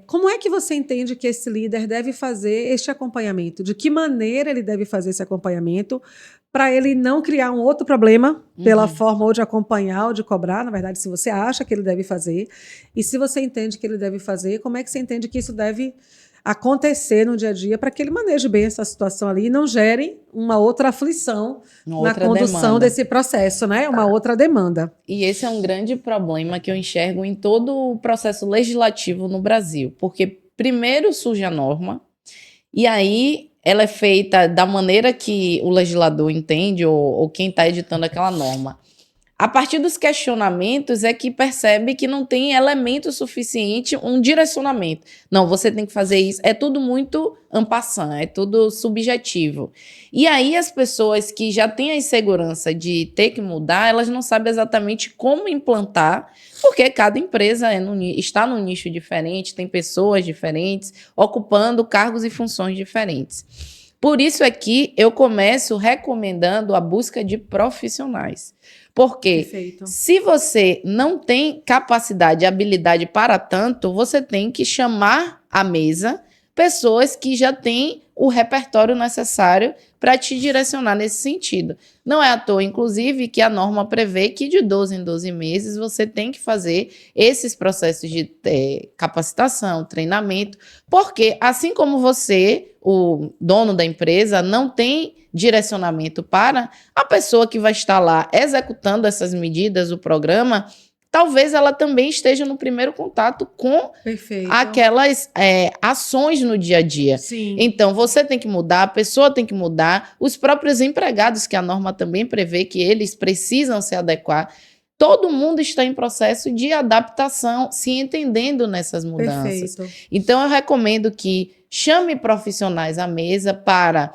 como é que você entende que esse líder deve fazer este acompanhamento? De que maneira ele deve fazer esse acompanhamento para ele não criar um outro problema pela forma ou de acompanhar ou de cobrar? Na verdade, se você acha que ele deve fazer, e se você entende que ele deve fazer, como é que você entende que isso deve acontecer no dia a dia para que ele maneje bem essa situação ali e não gere uma outra aflição na condução desse processo, né? Uma outra demanda. E esse é um grande problema que eu enxergo em todo o processo legislativo no Brasil, porque primeiro surge a norma e aí ela é feita da maneira que o legislador entende ou quem está editando aquela norma. A partir dos questionamentos é que percebe que não tem elemento suficiente, um direcionamento. Não, você tem que fazer isso. É tudo muito en passant, é tudo subjetivo. E aí as pessoas que já têm a insegurança de ter que mudar, elas não sabem exatamente como implantar, porque cada empresa está num nicho diferente, tem pessoas diferentes, ocupando cargos e funções diferentes. Por isso é que eu começo recomendando a busca de profissionais. Porque se você não tem capacidade e habilidade para tanto, você tem que chamar à mesa pessoas que já têm o repertório necessário para te direcionar nesse sentido. Não é à toa, inclusive, que a norma prevê que de 12 em 12 meses você tem que fazer esses processos de capacitação, treinamento, porque assim como você, o dono da empresa, não tem direcionamento para a pessoa que vai estar lá executando essas medidas, o programa, talvez ela também esteja no primeiro contato com aquelas ações no dia a dia. Sim. Então, você tem que mudar, a pessoa tem que mudar, os próprios empregados, que a norma também prevê que eles precisam se adequar. todo mundo está em processo de adaptação, se entendendo nessas mudanças. Perfeito. Então, eu recomendo que chame profissionais à mesa para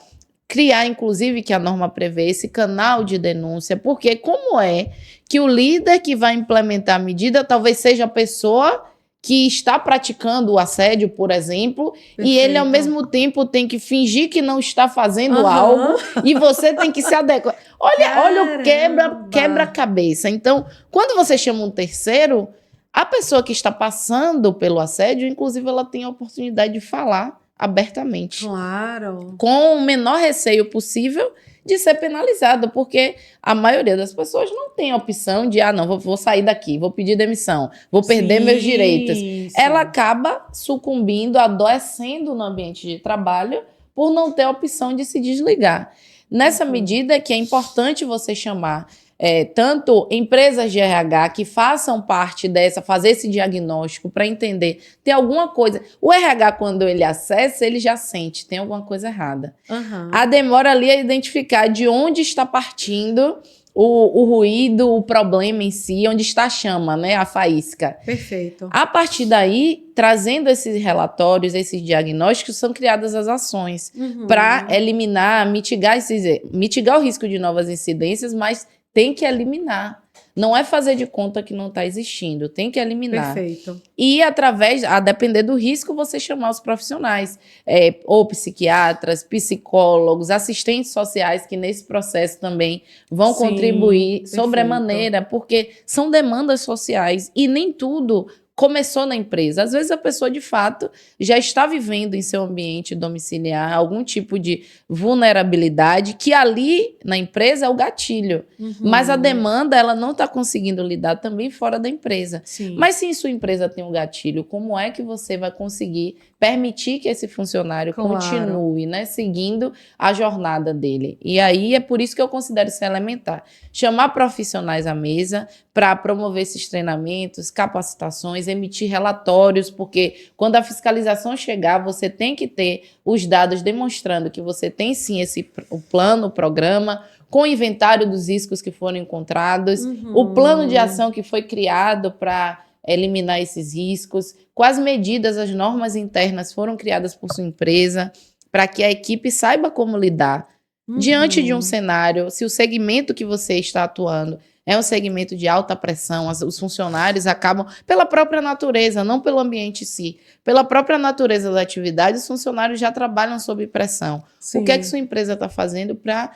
criar, inclusive, que a norma prevê esse canal de denúncia, porque como é que o líder que vai implementar a medida talvez seja a pessoa que está praticando o assédio, por exemplo, e ele, ao mesmo tempo, tem que fingir que não está fazendo algo e você tem que se adequar. Olha o quebra-cabeça. Então, quando você chama um terceiro, a pessoa que está passando pelo assédio, inclusive, ela tem a oportunidade de falar abertamente. Claro. Com o menor receio possível de ser penalizado, porque a maioria das pessoas não tem a opção de, não, vou sair daqui, vou pedir demissão, vou perder meus direitos. Sim. Ela acaba sucumbindo, adoecendo no ambiente de trabalho por não ter a opção de se desligar. Nessa medida que é importante você chamar tanto empresas de RH que façam parte dessa, fazer esse diagnóstico para entender, tem alguma coisa. O RH, quando ele acessa, ele já sente, tem alguma coisa errada. A demora ali é identificar de onde está partindo o ruído, o problema em si, onde está a chama, né, a faísca. Perfeito. A partir daí, trazendo esses relatórios, esses diagnósticos, são criadas as ações para eliminar, mitigar o risco de novas incidências, mas tem que eliminar. Não é fazer de conta que não está existindo, tem que eliminar. Perfeito. E a depender do risco, você chamar os profissionais, ou psiquiatras, psicólogos, assistentes sociais, que nesse processo também vão contribuir sobremaneira, porque são demandas sociais e nem tudo começou na empresa. Às vezes a pessoa, de fato, já está vivendo em seu ambiente domiciliar algum tipo de vulnerabilidade que ali na empresa é o gatilho. Mas a demanda, ela não está conseguindo lidar também fora da empresa. Sim. Mas se sua empresa tem um gatilho, como é que você vai conseguir permitir que esse funcionário continue, né, seguindo a jornada dele? E aí é por isso que eu considero isso elementar. Chamar profissionais à mesa para promover esses treinamentos, capacitações, emitir relatórios, porque quando a fiscalização chegar, você tem que ter os dados demonstrando que você tem sim o plano, o programa, com o inventário dos riscos que foram encontrados, o plano de ação que foi criado para eliminar esses riscos, quais medidas, as normas internas foram criadas por sua empresa, para que a equipe saiba como lidar diante de um cenário, se o segmento que você está atuando é um segmento de alta pressão, os funcionários acabam, pela própria natureza, não pelo ambiente em si, pela própria natureza da atividade, os funcionários já trabalham sob pressão. Sim. O que é que sua empresa está fazendo para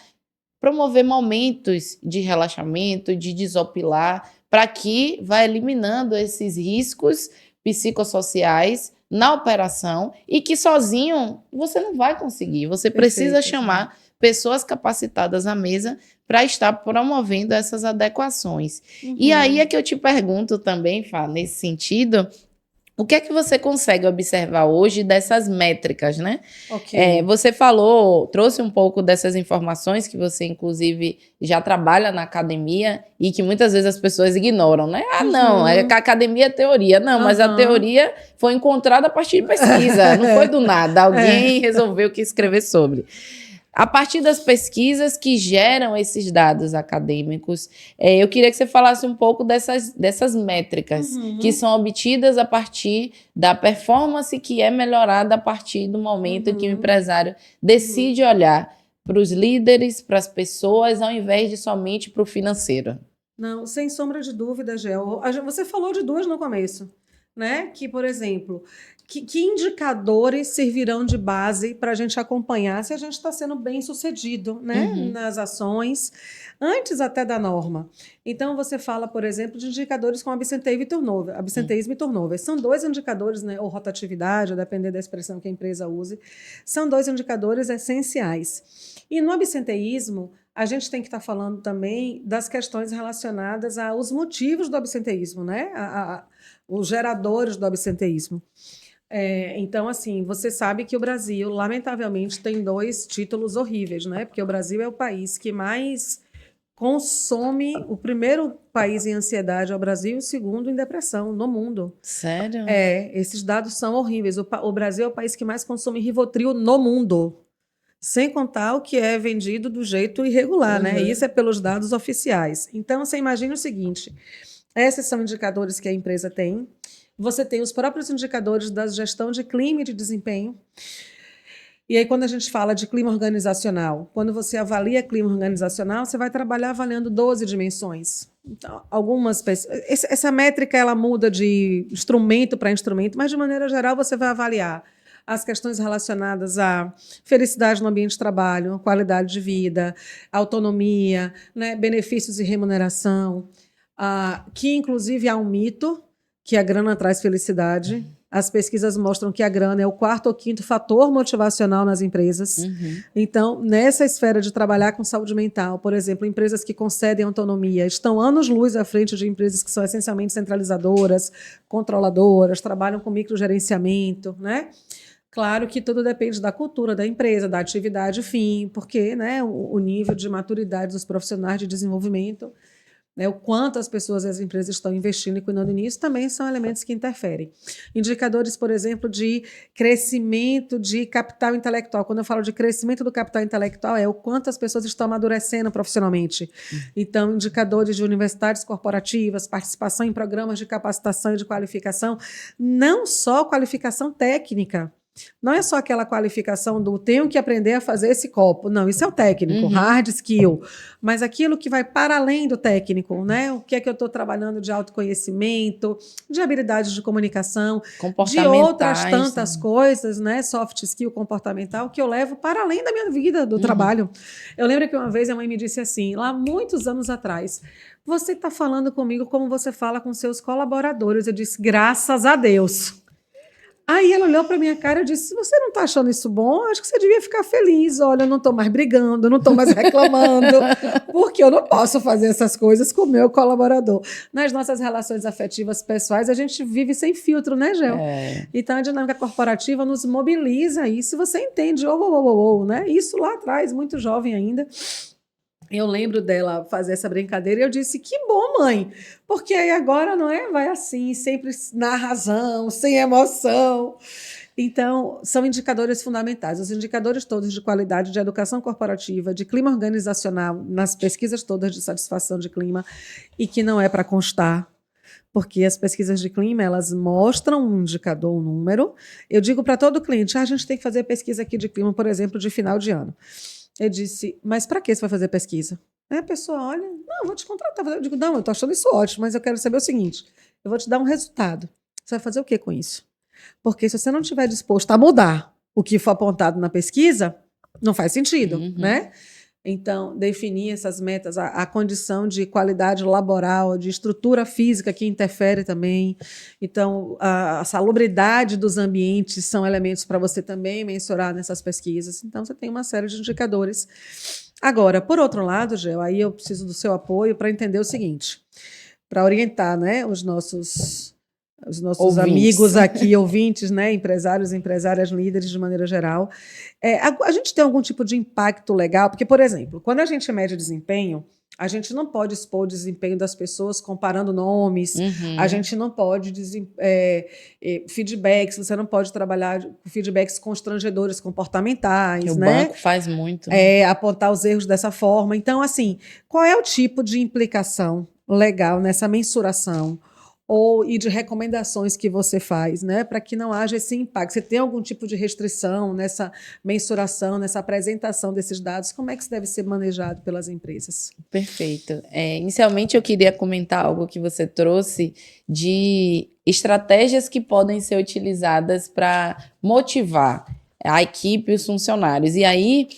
promover momentos de relaxamento, de desopilar, para que vá eliminando esses riscos psicossociais na operação e que sozinho você não vai conseguir. Você precisa chamar pessoas capacitadas à mesa para estar promovendo essas adequações. E aí é que eu te pergunto também, Fá, nesse sentido, o que é que você consegue observar hoje dessas métricas, né? Você trouxe um pouco dessas informações que você, inclusive, já trabalha na academia e que muitas vezes as pessoas ignoram, né? Não, a academia é teoria. Não, mas a teoria foi encontrada a partir de pesquisa, não foi do nada. Alguém resolveu que escrever sobre. A partir das pesquisas que geram esses dados acadêmicos, eu queria que você falasse um pouco dessas métricas que são obtidas a partir da performance que é melhorada a partir do momento em que o empresário decide olhar para os líderes, para as pessoas, ao invés de somente para o financeiro. Não, sem sombra de dúvida, Gel. Você falou de duas no começo, né? Que, por exemplo... Que indicadores servirão de base para a gente acompanhar se a gente está sendo bem sucedido, né, nas ações, antes até da norma? Então, você fala, por exemplo, de indicadores como absenteísmo e turnover. São dois indicadores, né, ou rotatividade, a depender da expressão que a empresa use, são dois indicadores essenciais. E no absenteísmo, a gente tem que estar falando também das questões relacionadas aos motivos do absenteísmo, né, os geradores do absenteísmo. Então, assim, você sabe que o Brasil, lamentavelmente, tem dois títulos horríveis, né? Porque o Brasil é o país que mais consome, o primeiro país em ansiedade é o Brasil, o segundo em depressão no mundo. Sério? Esses dados são horríveis. O Brasil é o país que mais consome Rivotril no mundo. Sem contar o que é vendido do jeito irregular, né? Isso é pelos dados oficiais. Então, você imagina o seguinte: esses são indicadores que a empresa tem. Você tem os próprios indicadores da gestão de clima e de desempenho. E aí, quando a gente fala de clima organizacional, quando você avalia clima organizacional, você vai trabalhar avaliando 12 dimensões. Então, essa métrica ela muda de instrumento para instrumento, mas de maneira geral você vai avaliar as questões relacionadas à felicidade no ambiente de trabalho, qualidade de vida, autonomia, né, benefícios e remuneração, que inclusive há um mito que a grana traz felicidade. As pesquisas mostram que a grana é o 4º ou 5º fator motivacional nas empresas. Então, nessa esfera de trabalhar com saúde mental, por exemplo, empresas que concedem autonomia estão anos-luz à frente de empresas que são essencialmente centralizadoras, controladoras, trabalham com microgerenciamento, né? Claro que tudo depende da cultura da empresa, da atividade fim, porque, né, o nível de maturidade dos profissionais de desenvolvimento, né, o quanto as pessoas e as empresas estão investindo e cuidando nisso, também são elementos que interferem. Indicadores, por exemplo, de crescimento de capital intelectual. Quando eu falo de crescimento do capital intelectual, é o quanto as pessoas estão amadurecendo profissionalmente. Então, indicadores de universidades corporativas, participação em programas de capacitação e de qualificação, não só qualificação técnica. Não é só aquela qualificação do tenho que aprender a fazer esse copo. Não, isso é o técnico, hard skill. Mas aquilo que vai para além do técnico, né? O que é que eu estou trabalhando de autoconhecimento, de habilidades de comunicação, de outras tantas coisas, né? Soft skill, comportamental, que eu levo para além da minha vida, do trabalho. Eu lembro que uma vez a mãe me disse assim, lá muitos anos atrás, você está falando comigo como você fala com seus colaboradores. Eu disse, graças a Deus. Aí ela olhou para minha cara e disse, você não está achando isso bom? Acho que você devia ficar feliz. Olha, eu não estou mais brigando, eu não estou mais reclamando, porque eu não posso fazer essas coisas com o meu colaborador. Nas nossas relações afetivas pessoais, a gente vive sem filtro, né, Gel? Então, a dinâmica corporativa nos mobiliza aí, se você entende, né? Isso lá atrás, muito jovem ainda. Eu lembro dela fazer essa brincadeira e eu disse, que bom, mãe, porque aí agora, não é? Vai assim, sempre na razão, sem emoção. Então, são indicadores fundamentais. Os indicadores todos de qualidade de educação corporativa, de clima organizacional, nas pesquisas todas de satisfação de clima, e que não é para constar, porque as pesquisas de clima, elas mostram um indicador, um número. Eu digo para todo cliente, a gente tem que fazer pesquisa aqui de clima, por exemplo, de final de ano. Eu disse, mas para que você vai fazer pesquisa? Aí a pessoa olha, não, eu vou te contratar. Eu digo, não, eu estou achando isso ótimo, mas eu quero saber o seguinte, eu vou te dar um resultado. Você vai fazer o que com isso? Porque se você não estiver disposto a mudar o que for apontado na pesquisa, não faz sentido, né? Então, definir essas metas, a condição de qualidade laboral, de estrutura física que interfere também. Então, a salubridade dos ambientes são elementos para você também mensurar nessas pesquisas. Então, você tem uma série de indicadores. Agora, por outro lado, Gel, aí eu preciso do seu apoio para entender o seguinte, para orientar, né, os nossos ouvintes. Amigos aqui, ouvintes, né, empresários, empresárias, líderes de maneira geral. A gente tem algum tipo de impacto legal? Porque, por exemplo, quando a gente mede desempenho, a gente não pode expor o desempenho das pessoas comparando nomes, a gente não pode feedbacks, você não pode trabalhar com feedbacks constrangedores comportamentais. O né? banco faz muito. Apontar os erros dessa forma. Então, assim, qual é o tipo de implicação legal nessa mensuração e de recomendações que você faz, né, para que não haja esse impacto? Você tem algum tipo de restrição nessa mensuração, nessa apresentação desses dados? Como é que isso deve ser manejado pelas empresas? Perfeito. Inicialmente, eu queria comentar algo que você trouxe de estratégias que podem ser utilizadas para motivar a equipe e os funcionários. E aí,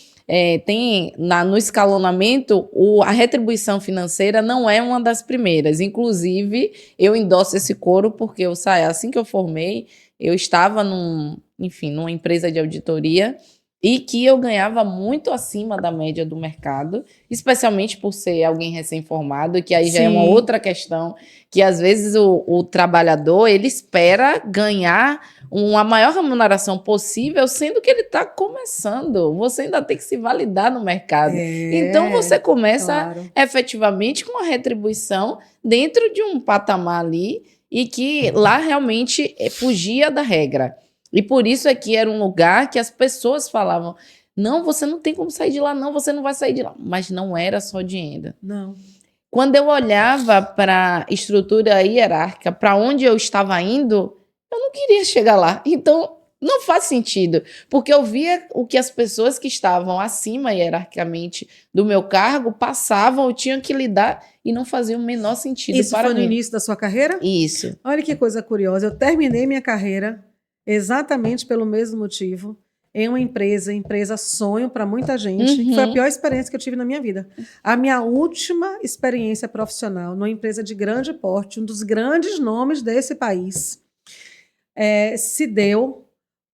no escalonamento, a retribuição financeira não é uma das primeiras. Inclusive, eu endosso esse coro porque assim que eu formei, eu estava numa empresa de auditoria e que eu ganhava muito acima da média do mercado, especialmente por ser alguém recém-formado, que aí já é uma outra questão, que às vezes o trabalhador, ele espera ganhar uma maior remuneração possível, sendo que ele está começando. Você ainda tem que se validar no mercado. Então, você começa efetivamente com a retribuição dentro de um patamar ali e que lá realmente fugia da regra. E por isso é que era um lugar que as pessoas falavam, Não, você não tem como sair de lá, não, você não vai sair de lá. Mas não era só dinheiro. Não. Quando eu olhava para a estrutura hierárquica, para onde eu estava indo, eu não queria chegar lá. Então, não faz sentido, porque eu via o que as pessoas que estavam acima hierarquicamente do meu cargo passavam, eu tinha que lidar e não fazia o menor sentido Isso para foi mim. no início da sua carreira? Isso. Olha que coisa curiosa. Eu terminei minha carreira exatamente pelo mesmo motivo, em uma empresa sonho para muita gente, que foi a pior experiência que eu tive na minha vida. A minha última experiência profissional numa empresa de grande porte, um dos grandes nomes desse país, se deu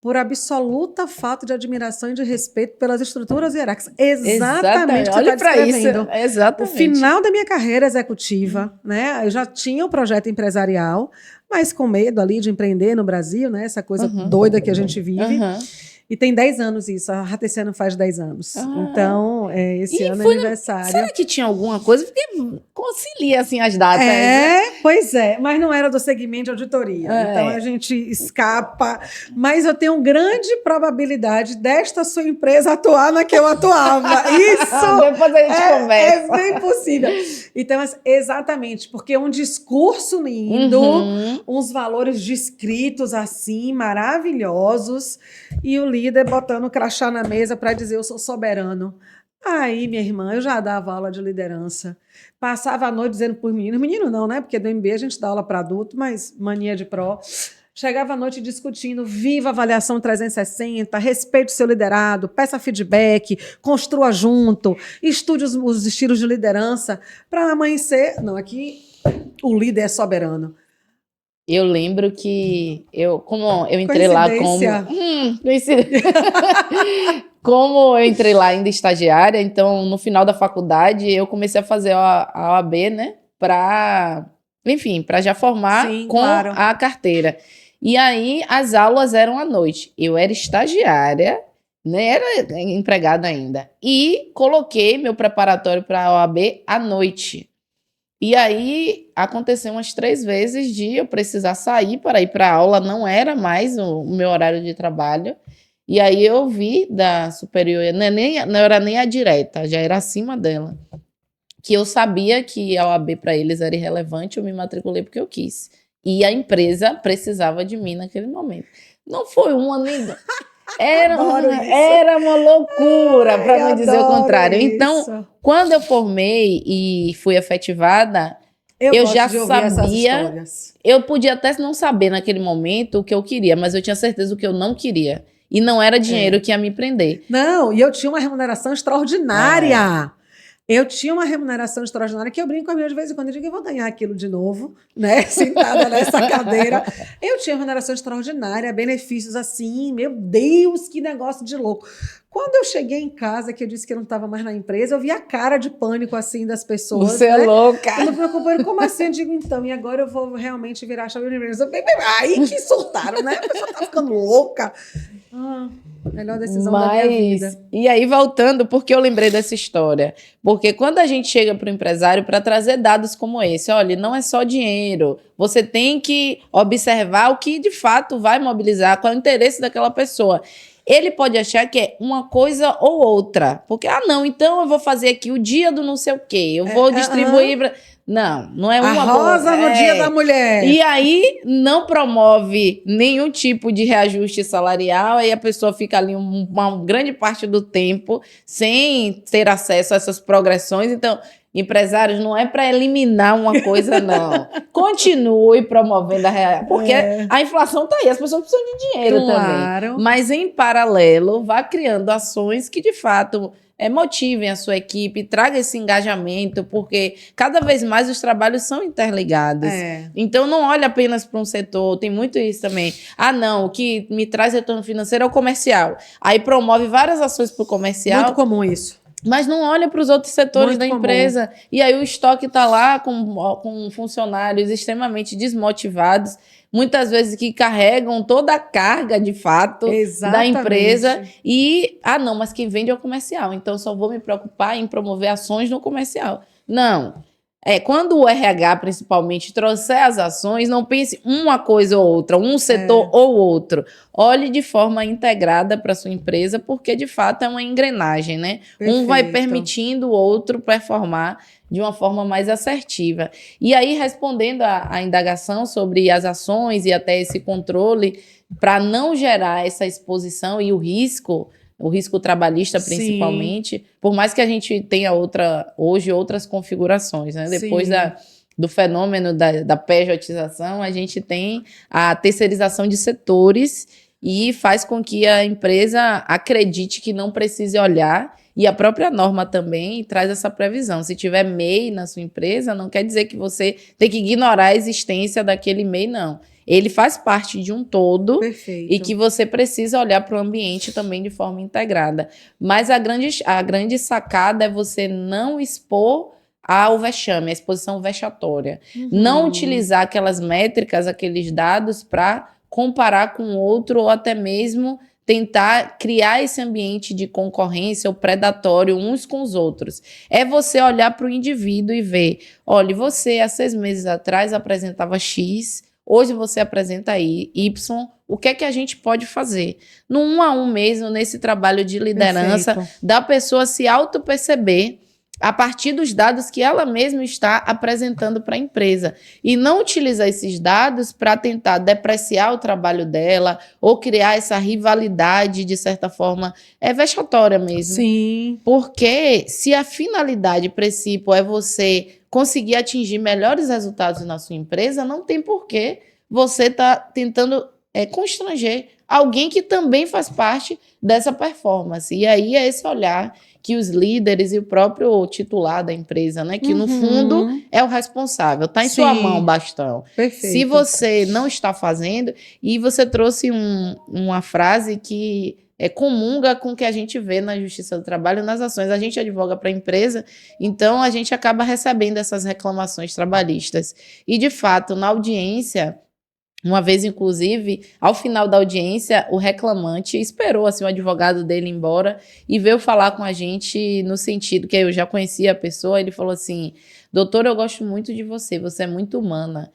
por absoluta falta de admiração e de respeito pelas estruturas hierárquicas. Exatamente o que você está descrevendo. Exatamente. O final da minha carreira executiva, né? Eu já tinha um projeto empresarial, mas com medo ali de empreender no Brasil, né? Essa coisa doida que a gente vive. E tem 10 anos isso, a esse ano faz 10 anos. Então, esse ano é aniversário. Será que tinha alguma coisa? Porque concilia, assim, as datas. Pois é, mas não era do segmento de auditoria. Então, a gente escapa. Mas eu tenho grande probabilidade desta sua empresa atuar na que eu atuava. Isso depois a gente conversa. É bem possível. Então, exatamente, porque um discurso lindo, uns valores descritos assim, maravilhosos, e o líder botando o crachá na mesa para dizer eu sou soberano. Aí, minha irmã, eu já dava aula de liderança. Passava a noite dizendo por meninos, menino não, né? Porque do MBA a gente dá aula para adulto, mas mania de pró. Chegava à noite discutindo, viva a avaliação 360, respeite o seu liderado, peça feedback, construa junto, estude os estilos de liderança, para amanhecer. Não, aqui o líder é soberano. Eu lembro que como eu entrei lá como eu entrei lá ainda estagiária, então no final da faculdade eu comecei a fazer a OAB, né, para já formar a carteira. E aí as aulas eram à noite. Eu era estagiária, né, era empregada ainda, e coloquei meu preparatório para a OAB à noite. E aí aconteceu umas 3 vezes de eu precisar sair para ir para a aula, não era mais o meu horário de trabalho. E aí eu vi da superior, não era nem a direta, já era acima dela, que eu sabia que a OAB para eles era irrelevante, eu me matriculei porque eu quis. E a empresa precisava de mim naquele momento. Não foi uma nem... Era uma loucura, para não dizer o contrário. Isso. Então, quando eu formei e fui efetivada, eu já sabia. Eu podia até não saber naquele momento o que eu queria, mas eu tinha certeza o que eu não queria. E não era dinheiro que ia me prender. Não, e eu tinha uma remuneração extraordinária. Eu tinha uma remuneração extraordinária que eu brinco com a minha de vez em quando. Eu digo, eu vou ganhar aquilo de novo, né? Sentada nessa cadeira. Eu tinha remuneração extraordinária, benefícios assim. Meu Deus, que negócio de louco. Quando eu cheguei em casa, que eu disse que eu não estava mais na empresa, eu vi a cara de pânico assim das pessoas. Você é louca. Eu meu companheiro, como assim? Eu digo, então, e agora eu vou realmente virar chave de empresa. Aí que soltaram, né? A pessoa tá ficando louca. Melhor decisão da minha vida. E aí, voltando, porque eu lembrei dessa história? Porque quando a gente chega para o empresário para trazer dados como esse, olha, não é só dinheiro, você tem que observar o que de fato vai mobilizar, qual é o interesse daquela pessoa. Ele pode achar que é uma coisa ou outra, porque, não, então eu vou fazer aqui o dia do não sei o quê, eu vou distribuir... Não é uma rosa no Dia da Mulher. E aí não promove nenhum tipo de reajuste salarial, aí a pessoa fica ali uma grande parte do tempo sem ter acesso a essas progressões. Então, empresários, não é para eliminar uma coisa, não. Continue promovendo a reajuste, porque a inflação está aí, as pessoas precisam de dinheiro também. Mas, em paralelo, vá criando ações que, de fato... motivem a sua equipe, traga esse engajamento, porque cada vez mais os trabalhos são interligados. Então, não olhe apenas para um setor, tem muito isso também. Não, o que me traz retorno financeiro é o comercial. Aí promove várias ações para o comercial. Muito comum isso. Mas não olha para os outros setores da empresa. E aí o estoque está lá com funcionários extremamente desmotivados, muitas vezes que carregam toda a carga, de fato, da empresa. E, não, mas quem vende é o comercial, então só vou me preocupar em promover ações no comercial. Não. Quando o RH, principalmente, trouxer as ações, não pense uma coisa ou outra, um setor ou outro. Olhe de forma integrada para sua empresa, porque, de fato, é uma engrenagem, né? Perfeito. Um vai permitindo o outro performar de uma forma mais assertiva. E aí, respondendo à indagação sobre as ações e até esse controle, para não gerar essa exposição e o risco trabalhista, principalmente, sim, por mais que a gente tenha hoje outras configurações, né? Depois do fenômeno da pejotização, a gente tem a terceirização de setores e faz com que a empresa acredite que não precise olhar, e a própria norma também traz essa previsão. Se tiver MEI na sua empresa, não quer dizer que você tem que ignorar a existência daquele MEI, não. Ele faz parte de um todo. Perfeito. E que você precisa olhar para o ambiente também de forma integrada. Mas a grande sacada é você não expor ao vexame, a exposição vexatória. Uhum. Não utilizar aquelas métricas, aqueles dados para comparar com outro ou até mesmo tentar criar esse ambiente de concorrência ou predatório uns com os outros. É você olhar para o indivíduo e ver, olha, você há 6 meses atrás apresentava X, hoje você apresenta Y, o que é que a gente pode fazer? No 1 a 1 mesmo, nesse trabalho de liderança, perfeito, da pessoa se auto-perceber a partir dos dados que ela mesma está apresentando para a empresa. E não utilizar esses dados para tentar depreciar o trabalho dela ou criar essa rivalidade, de certa forma, vexatória mesmo. Sim. Porque se a finalidade, princípio, é você conseguir atingir melhores resultados na sua empresa, não tem porquê você estar tentando constranger alguém que também faz parte dessa performance. E aí é esse olhar que os líderes e o próprio titular da empresa, né, que no fundo é o responsável, está em sua mão o bastão. Perfeito. Se você não está fazendo, e você trouxe uma frase que comunga com o que a gente vê na Justiça do Trabalho, nas ações. A gente advoga para a empresa, então a gente acaba recebendo essas reclamações trabalhistas. E, de fato, na audiência, uma vez, inclusive, ao final da audiência, o reclamante esperou assim, o advogado dele ir embora e veio falar com a gente no sentido que eu já conhecia a pessoa. Ele falou assim, doutor, eu gosto muito de você, você é muito humana.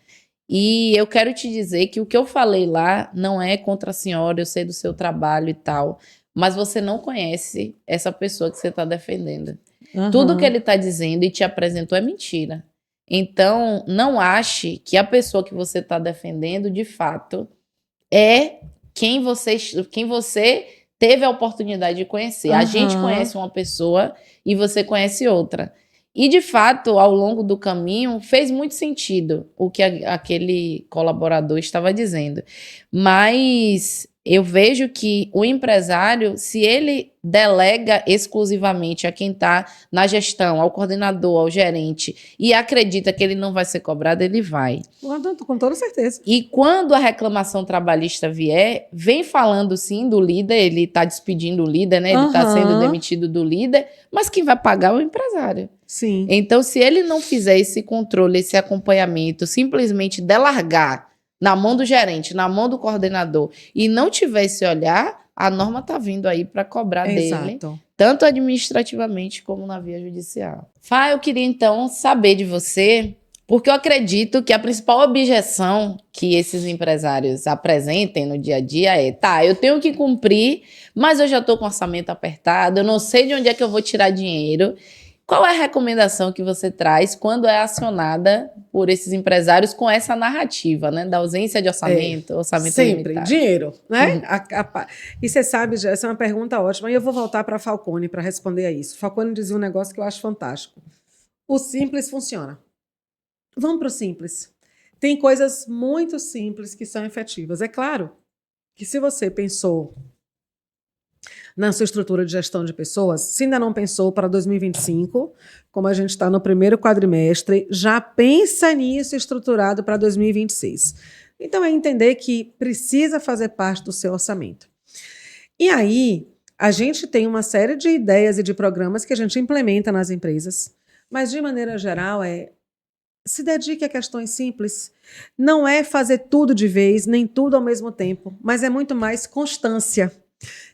E eu quero te dizer que o que eu falei lá não é contra a senhora, eu sei do seu trabalho e tal, mas você não conhece essa pessoa que você está defendendo. Uhum. Tudo que ele está dizendo e te apresentou é mentira. Então, não ache que a pessoa que você está defendendo, de fato, é quem você teve a oportunidade de conhecer. Uhum. A gente conhece uma pessoa e você conhece outra. E, de fato, ao longo do caminho, fez muito sentido o que aquele colaborador estava dizendo. Mas eu vejo que o empresário, se ele delega exclusivamente a quem está na gestão, ao coordenador, ao gerente, e acredita que ele não vai ser cobrado, ele vai. Com toda certeza. E quando a reclamação trabalhista vier, vem falando sim do líder, ele está despedindo o líder, né? Ele está sendo demitido do líder, mas quem vai pagar é o empresário. Sim. Então, se ele não fizer esse controle, esse acompanhamento, simplesmente delargar na mão do gerente, na mão do coordenador, e não tiver esse olhar, a norma está vindo aí para cobrar dele, tanto administrativamente como na via judicial. Fá, eu queria então saber de você, porque eu acredito que a principal objeção que esses empresários apresentem no dia a dia é, eu tenho que cumprir, mas eu já estou com orçamento apertado, eu não sei de onde é que eu vou tirar dinheiro. Qual é a recomendação que você traz quando é acionada por esses empresários com essa narrativa, né, da ausência de orçamento sempre limitado? Dinheiro, né? E você sabe, essa é uma pergunta ótima, e eu vou voltar para Falcone para responder a isso. Falcone dizia um negócio que eu acho fantástico. O simples funciona. Vamos para o simples. Tem coisas muito simples que são efetivas. É claro que se você pensou na sua estrutura de gestão de pessoas, se ainda não pensou para 2025, como a gente está no primeiro quadrimestre, já pensa nisso estruturado para 2026. Então, é entender que precisa fazer parte do seu orçamento. E aí, a gente tem uma série de ideias e de programas que a gente implementa nas empresas, mas, de maneira geral, se dedique a questões simples. Não é fazer tudo de vez, nem tudo ao mesmo tempo, mas é muito mais constância.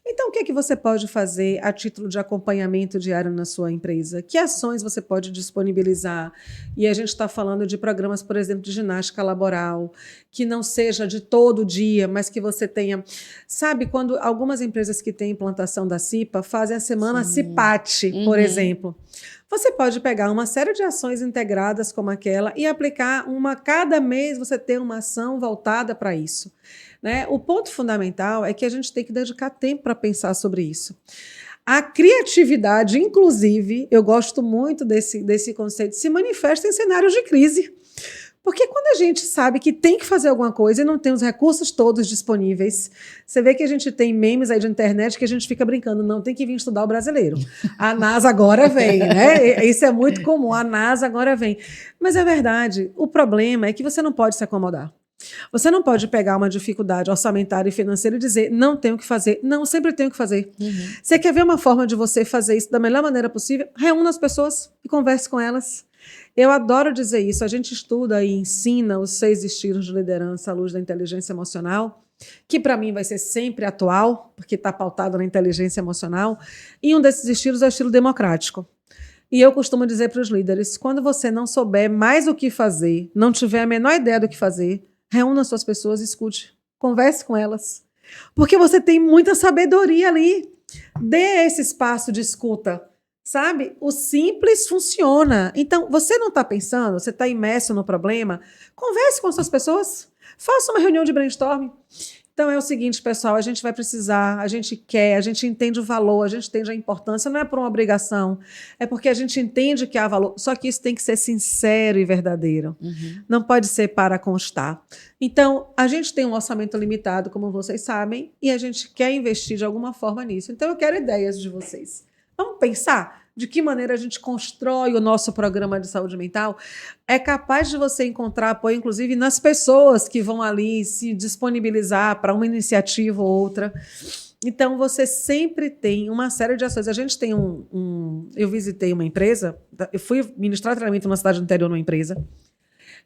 Então, o que é que você pode fazer a título de acompanhamento diário na sua empresa? Que ações você pode disponibilizar? E a gente está falando de programas, por exemplo, de ginástica laboral, que não seja de todo dia, mas que você tenha... Sabe, quando algumas empresas que têm implantação da CIPA fazem a semana CIPAT, por exemplo. Você pode pegar uma série de ações integradas como aquela e aplicar cada mês você tem uma ação voltada para isso. Né? O ponto fundamental é que a gente tem que dedicar tempo para pensar sobre isso. A criatividade, inclusive, eu gosto muito desse conceito, se manifesta em cenários de crise. Porque quando a gente sabe que tem que fazer alguma coisa e não tem os recursos todos disponíveis, você vê que a gente tem memes aí de internet que a gente fica brincando, não tem que vir estudar o brasileiro. A NASA agora vem, né? Isso é muito comum, a NASA agora vem. Mas é verdade, o problema é que você não pode se acomodar. Você não pode pegar uma dificuldade orçamentária e financeira e dizer, não tenho o que fazer. Não, sempre tenho o que fazer. Você quer ver uma forma de você fazer isso da melhor maneira possível? Reúna as pessoas e converse com elas. Eu adoro dizer isso. A gente estuda e ensina os 6 estilos de liderança à luz da inteligência emocional, que para mim vai ser sempre atual, porque está pautado na inteligência emocional. E um desses estilos é o estilo democrático. E eu costumo dizer para os líderes, quando você não souber mais o que fazer, não tiver a menor ideia do que fazer, reúna suas pessoas e escute. Converse com elas. Porque você tem muita sabedoria ali. Dê esse espaço de escuta. Sabe? O simples funciona. Então, você não está pensando, você está imerso no problema, converse com suas pessoas. Faça uma reunião de brainstorming. Então é o seguinte, pessoal, a gente vai precisar, a gente quer, a gente entende o valor, a gente entende a importância, não é por uma obrigação, é porque a gente entende que há valor, só que isso tem que ser sincero e verdadeiro, não pode ser para constar. Então, a gente tem um orçamento limitado, como vocês sabem, e a gente quer investir de alguma forma nisso. Então, eu quero ideias de vocês. Vamos pensar de que maneira a gente constrói o nosso programa de saúde mental? É capaz de você encontrar apoio, inclusive, nas pessoas que vão ali se disponibilizar para uma iniciativa ou outra. Então, você sempre tem uma série de ações. A gente tem eu visitei uma empresa, eu fui ministrar treinamento numa cidade do interior numa empresa,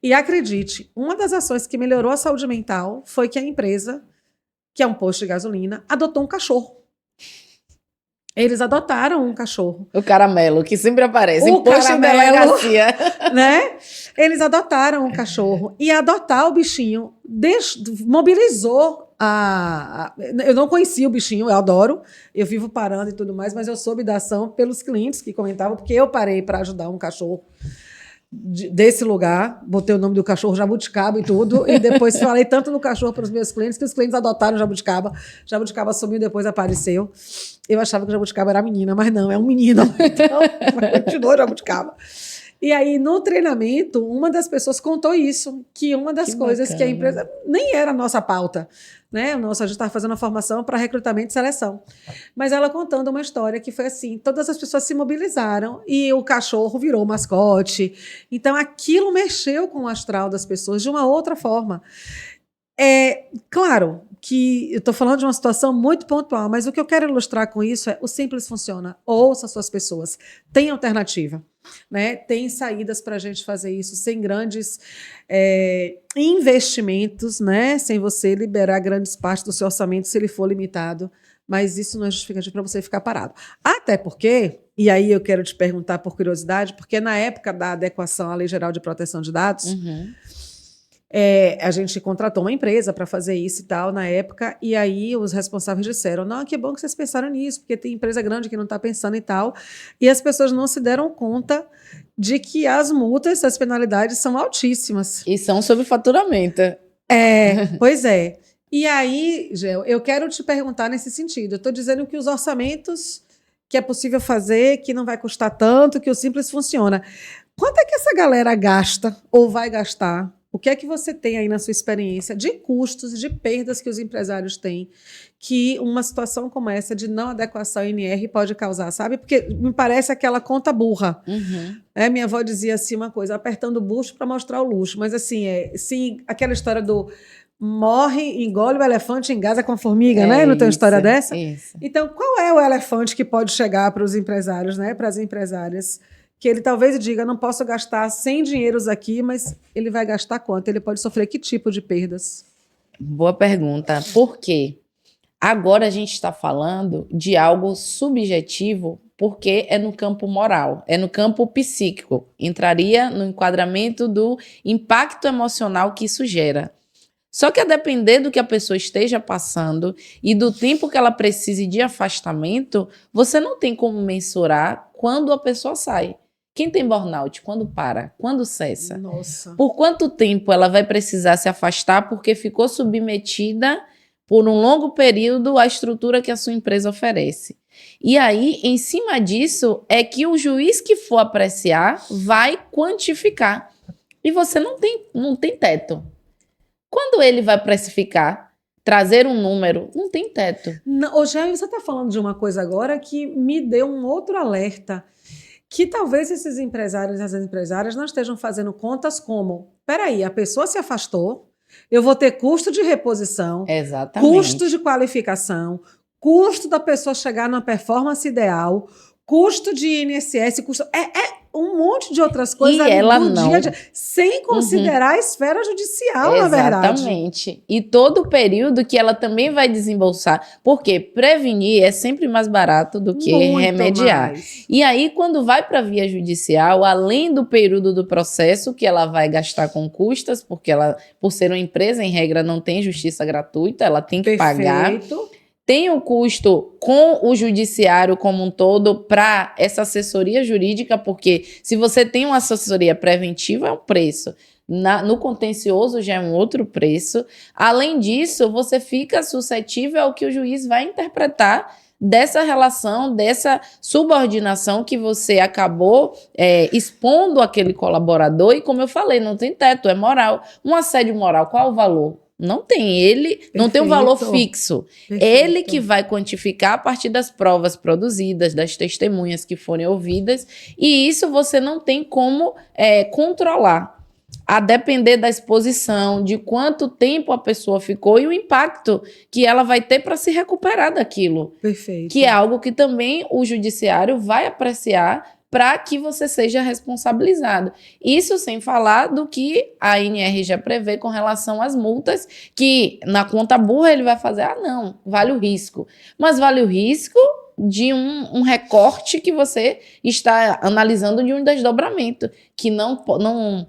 e acredite, uma das ações que melhorou a saúde mental foi que a empresa, que é um posto de gasolina, adotou um cachorro. Eles adotaram um cachorro. O caramelo, que sempre aparece em posto em delegacia. Né? Eles adotaram um cachorro. E adotar o bichinho mobilizou eu não conhecia o bichinho, eu adoro. Eu vivo parando e tudo mais, mas eu soube da ação pelos clientes que comentavam, porque eu parei para ajudar um cachorro desse lugar, botei o nome do cachorro Jabuticaba e tudo, e depois falei tanto no cachorro para os meus clientes que os clientes adotaram o Jabuticaba. Jabuticaba sumiu, depois apareceu. Eu achava que o Jabuticaba era menina, mas não, é um menino. Então, continuou o Jabuticaba. E aí, no treinamento, uma das pessoas contou isso, que uma das coisas que a empresa nem era a nossa pauta, né? A gente estava fazendo a formação para recrutamento e seleção. Mas ela contando uma história que foi assim, todas as pessoas se mobilizaram e o cachorro virou mascote. Então, aquilo mexeu com o astral das pessoas de uma outra forma. Claro que eu estou falando de uma situação muito pontual, mas o que eu quero ilustrar com isso é o simples funciona. Ouça suas pessoas. Tem alternativa. Né? Tem saídas para a gente fazer isso sem grandes investimentos, né? Sem você liberar grandes partes do seu orçamento se ele for limitado, mas isso não é justificativo para você ficar parado. Até porque, e aí eu quero te perguntar por curiosidade, porque na época da adequação à Lei Geral de Proteção de Dados, a gente contratou uma empresa para fazer isso e tal na época, e aí os responsáveis disseram, não, que bom que vocês pensaram nisso, porque tem empresa grande que não está pensando e tal, e as pessoas não se deram conta de que as multas, as penalidades são altíssimas. E são sobre faturamento. Pois é. E aí, Gel, eu quero te perguntar nesse sentido, eu estou dizendo que os orçamentos que é possível fazer, que não vai custar tanto, que o simples funciona. Quanto é que essa galera gasta ou vai gastar? O que é que você tem aí na sua experiência de custos e de perdas que os empresários têm que uma situação como essa de não adequação NR pode causar, sabe? Porque me parece aquela conta burra. Minha avó dizia assim uma coisa, apertando o bucho para mostrar o luxo. Mas assim, sim, aquela história do morre, engole o elefante, engasa com a formiga, né? Não tem uma história dessa? Isso. Então, qual é o elefante que pode chegar para os empresários, né? Para as empresárias? Que ele talvez diga, não posso gastar 100 dinheiros aqui, mas ele vai gastar quanto? Ele pode sofrer que tipo de perdas? Boa pergunta. Por quê? Agora a gente está falando de algo subjetivo, porque é no campo moral, é no campo psíquico. Entraria no enquadramento do impacto emocional que isso gera. Só que a depender do que a pessoa esteja passando e do tempo que ela precise de afastamento, você não tem como mensurar quando a pessoa sai. Quem tem burnout? Quando para? Quando cessa? Nossa. Por quanto tempo ela vai precisar se afastar porque ficou submetida por um longo período à estrutura que a sua empresa oferece? E aí, em cima disso, é que o juiz que for apreciar vai quantificar. E você não tem teto. Quando ele vai precificar, trazer um número, não tem teto. Ô, Jair, você está falando de uma coisa agora que me deu um outro alerta, que talvez esses empresários e as empresárias não estejam fazendo contas como, peraí, a pessoa se afastou, eu vou ter custo de reposição, Exatamente. custo de qualificação, custo da pessoa chegar na performance ideal, custo de INSS, custo... um monte de outras coisas E ela do não. dia a dia, sem considerar a esfera judicial, na verdade. Exatamente. E todo o período que ela também vai desembolsar. Porque prevenir é sempre mais barato do que Muito remediar. mais. E aí, quando vai para a via judicial, além do período do processo, que ela vai gastar com custas, porque ela, por ser uma empresa, em regra, não tem justiça gratuita, ela tem que pagar. Perfeito. Tem o custo com o judiciário como um todo para essa assessoria jurídica, porque se você tem uma assessoria preventiva, é um preço. No contencioso já é um outro preço. Além disso, você fica suscetível ao que o juiz vai interpretar dessa relação, dessa subordinação que você acabou expondo àquele colaborador. E como eu falei, não tem teto, é moral. Um assédio moral, qual o valor? Não tem, não tem um valor fixo. Perfeito. Ele que vai quantificar a partir das provas produzidas, das testemunhas que forem ouvidas, e isso você não tem como controlar. A depender da exposição, de quanto tempo a pessoa ficou e o impacto que ela vai ter para se recuperar daquilo. Perfeito. Que é algo que também o judiciário vai apreciar para que você seja responsabilizado. Isso sem falar do que a ANR já prevê com relação às multas, que na conta burra ele vai fazer, não, vale o risco. Mas vale o risco de um recorte que você está analisando de um desdobramento, que não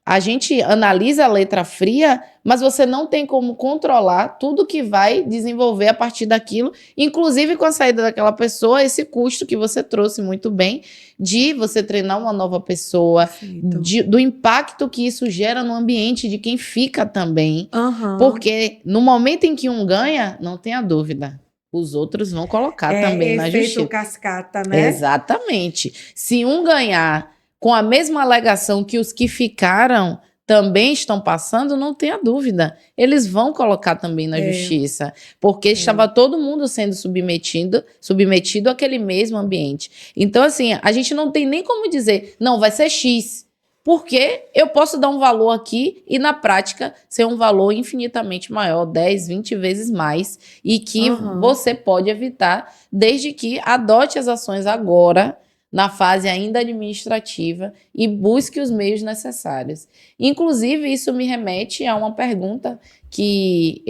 a gente analisa a letra fria, mas você não tem como controlar tudo que vai desenvolver a partir daquilo, inclusive com a saída daquela pessoa, esse custo que você trouxe muito bem, de você treinar uma nova pessoa, do impacto que isso gera no ambiente de quem fica também. Uhum. Porque no momento em que um ganha, não tenha dúvida, os outros vão colocar também na justiça. Efeito cascata, né? Exatamente. Se um ganhar com a mesma alegação que os que ficaram também estão passando, não tenha dúvida. Eles vão colocar também na justiça, porque estava todo mundo sendo submetido àquele mesmo ambiente. Então, assim, a gente não tem nem como dizer, não, vai ser X, porque eu posso dar um valor aqui e, na prática, ser um valor infinitamente maior, 10, 20 vezes mais, e que você pode evitar, desde que adote as ações agora, na fase ainda administrativa, e busque os meios necessários. Inclusive, isso me remete a uma pergunta que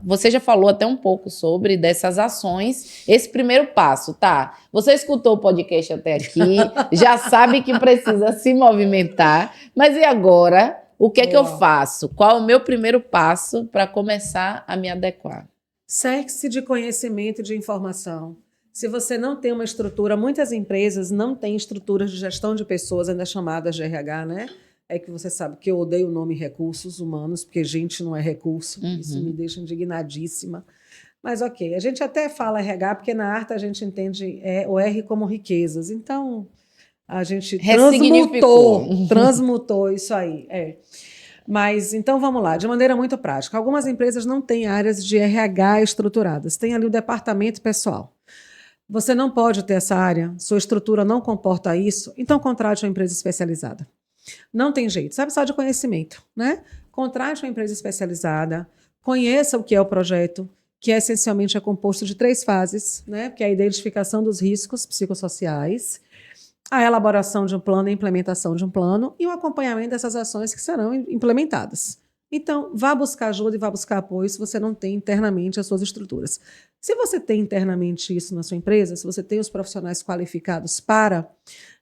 você já falou até um pouco sobre dessas ações, esse primeiro passo, tá? Você escutou o podcast até aqui, já sabe que precisa se movimentar, mas e agora? O que é que eu faço? Qual é o meu primeiro passo para começar a me adequar? Cerque-se de conhecimento e de informação. Se você não tem uma estrutura, muitas empresas não têm estruturas de gestão de pessoas, ainda chamadas de RH, né? É que você sabe que eu odeio o nome recursos humanos, porque gente não é recurso, isso me deixa indignadíssima. Mas ok, a gente até fala RH, porque na arte a gente entende o R como riquezas, então a gente transmutou isso aí. Mas então vamos lá, de maneira muito prática. Algumas empresas não têm áreas de RH estruturadas, tem ali o departamento pessoal. Você não pode ter essa área, sua estrutura não comporta isso, então contrate uma empresa especializada. Não tem jeito, sabe só de conhecimento, né? Contrate uma empresa especializada, conheça o que é o projeto, que essencialmente é composto de 3 fases, né? Que é a identificação dos riscos psicossociais, a elaboração de um plano e a implementação de um plano e o acompanhamento dessas ações que serão implementadas. Então, vá buscar ajuda e vá buscar apoio se você não tem internamente as suas estruturas. Se você tem internamente isso na sua empresa, se você tem os profissionais qualificados para,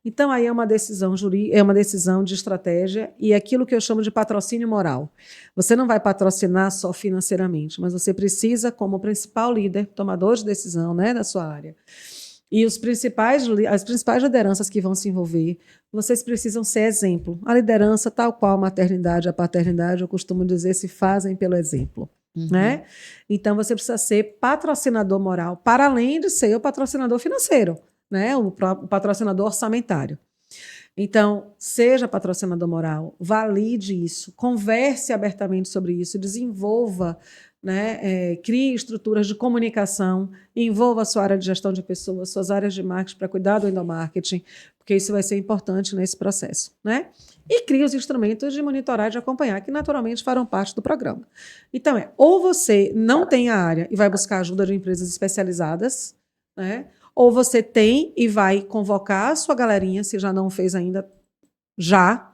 então aí é uma decisão jurídica, é uma decisão de estratégia e é aquilo que eu chamo de patrocínio moral. Você não vai patrocinar só financeiramente, mas você precisa, como principal líder, tomador de decisão, né, da sua área, e as principais lideranças que vão se envolver, vocês precisam ser exemplo. A liderança, tal qual a maternidade, a paternidade, eu costumo dizer, se fazem pelo exemplo. Né? Então, você precisa ser patrocinador moral, para além de ser o patrocinador financeiro, né? O patrocinador orçamentário. Então, seja patrocinador moral, valide isso, converse abertamente sobre isso, desenvolva, né, crie estruturas de comunicação, envolva a sua área de gestão de pessoas, suas áreas de marketing para cuidar do endomarketing, porque isso vai ser importante nesse processo. Né? E crie os instrumentos de monitorar e de acompanhar, que naturalmente farão parte do programa. Então, ou você não tem a área e vai buscar ajuda de empresas especializadas, né? Ou você tem e vai convocar a sua galerinha, se já não fez ainda, já,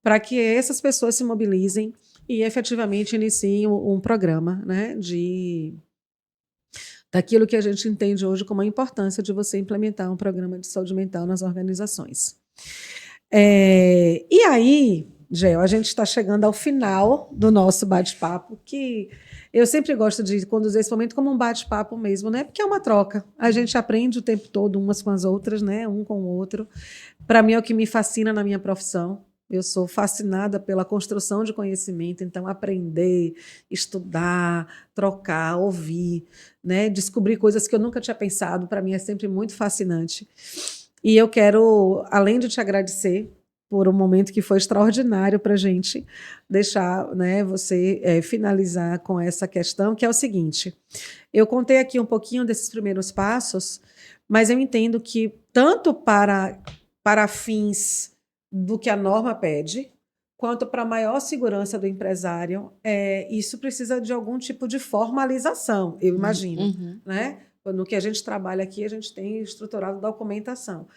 para que essas pessoas se mobilizem e efetivamente iniciem um programa, né, daquilo que a gente entende hoje como a importância de você implementar um programa de saúde mental nas organizações. E aí, Gel, a gente está chegando ao final do nosso bate-papo, que eu sempre gosto de conduzir esse momento como um bate-papo mesmo, né? Porque é uma troca. A gente aprende o tempo todo umas com as outras, né? Um com o outro. Para mim é o que me fascina na minha profissão. Eu sou fascinada pela construção de conhecimento, então aprender, estudar, trocar, ouvir, né? Descobrir coisas que eu nunca tinha pensado, para mim é sempre muito fascinante. E eu quero, além de te agradecer por um momento que foi extraordinário para a gente, deixar, né, você finalizar com essa questão, que é o seguinte: eu contei aqui um pouquinho desses primeiros passos, mas eu entendo que tanto para fins do que a norma pede, quanto para maior segurança do empresário, isso precisa de algum tipo de formalização, eu imagino, né? No que a gente trabalha aqui, a gente tem estruturado documentação.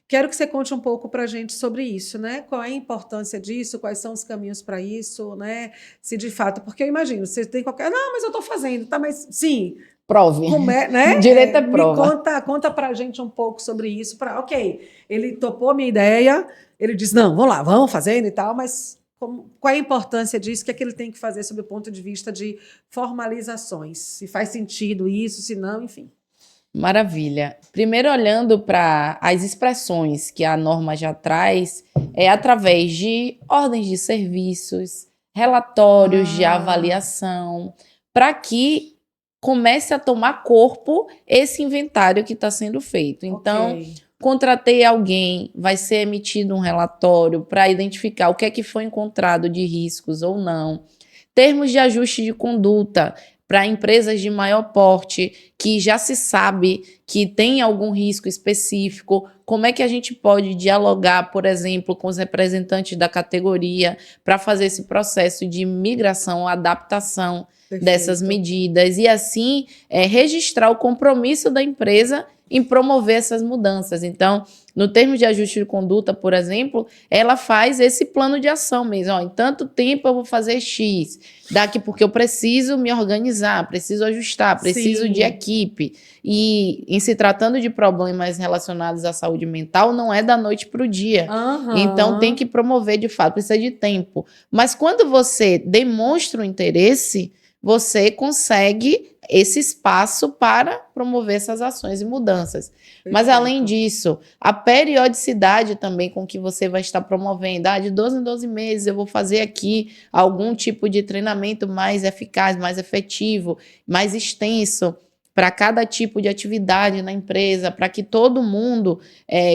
Quero que você conte um pouco para a gente sobre isso, né? Qual é a importância disso, quais são os caminhos para isso, né? Se de fato, porque eu imagino, você tem qualquer... Não, mas eu estou fazendo, tá? Mas sim... Prove. Né? Direito é prova. Conta para a gente um pouco sobre isso. Ok, ele topou a minha ideia, ele disse, não, vamos lá, vamos fazendo e tal, mas qual é a importância disso? O que é que ele tem que fazer sob o ponto de vista de formalizações? Se faz sentido isso, se não, enfim. Maravilha. Primeiro, olhando para as expressões que a norma já traz, é através de ordens de serviços, relatórios de avaliação, para que comece a tomar corpo esse inventário que está sendo feito. Então, contratei alguém, vai ser emitido um relatório para identificar o que é que foi encontrado de riscos ou não. Termos de ajuste de conduta para empresas de maior porte, que já se sabe que tem algum risco específico, como é que a gente pode dialogar, por exemplo, com os representantes da categoria para fazer esse processo de migração, adaptação dessas medidas e assim registrar o compromisso da empresa em promover essas mudanças. Então, no termo de ajuste de conduta, por exemplo, ela faz esse plano de ação mesmo. Em tanto tempo eu vou fazer X, daqui porque eu preciso me organizar, preciso ajustar, preciso de equipe. E em se tratando de problemas relacionados à saúde mental, não é da noite para o dia. Então, tem que promover de fato, precisa de tempo. Mas quando você demonstra o interesse, você consegue esse espaço para promover essas ações e mudanças. Perfeito. Mas, além disso, a periodicidade também com que você vai estar promovendo. De 12 em 12 meses eu vou fazer aqui algum tipo de treinamento mais eficaz, mais efetivo, mais extenso para cada tipo de atividade na empresa, para que todo mundo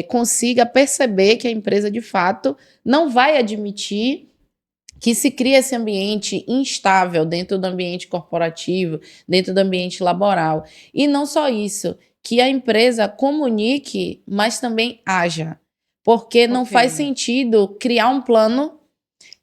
consiga perceber que a empresa, de fato, não vai admitir que se cria esse ambiente instável dentro do ambiente corporativo, dentro do ambiente laboral. E não só isso, que a empresa comunique, mas também haja. Porque não faz sentido criar um plano,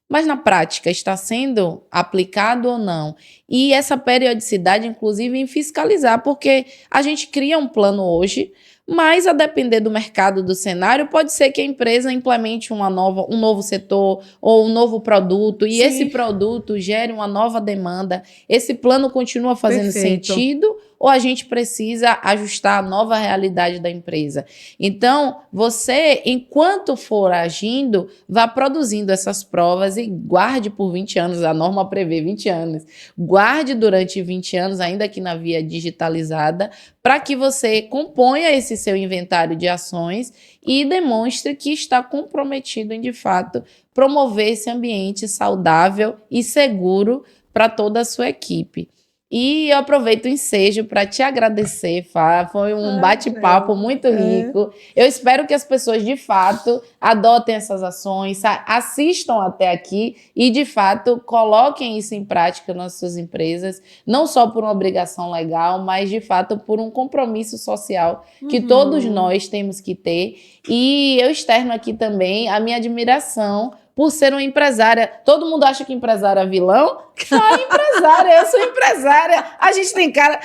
mas na prática está sendo aplicado ou não. E essa periodicidade, inclusive, em fiscalizar, porque a gente cria um plano hoje, mas a depender do mercado, do cenário, pode ser que a empresa implemente um novo setor ou um novo produto e Sim. esse produto gere uma nova demanda. Esse plano continua fazendo Perfeito. sentido ou a gente precisa ajustar a nova realidade da empresa? Então, você, enquanto for agindo, vá produzindo essas provas e guarde por 20 anos, a norma prevê 20 anos, guarde durante 20 anos, ainda que na via digitalizada, para que você componha esse seu inventário de ações e demonstre que está comprometido em, de fato, promover esse ambiente saudável e seguro para toda a sua equipe. E eu aproveito o ensejo para te agradecer, Fá. Foi um bate-papo muito rico. Eu espero que as pessoas, de fato, adotem essas ações, assistam até aqui e, de fato, coloquem isso em prática nas suas empresas, não só por uma obrigação legal, mas, de fato, por um compromisso social que todos nós temos que ter. E eu externo aqui também a minha admiração por ser uma empresária. Todo mundo acha que empresária é vilão? Só empresária, eu sou empresária. A gente tem cara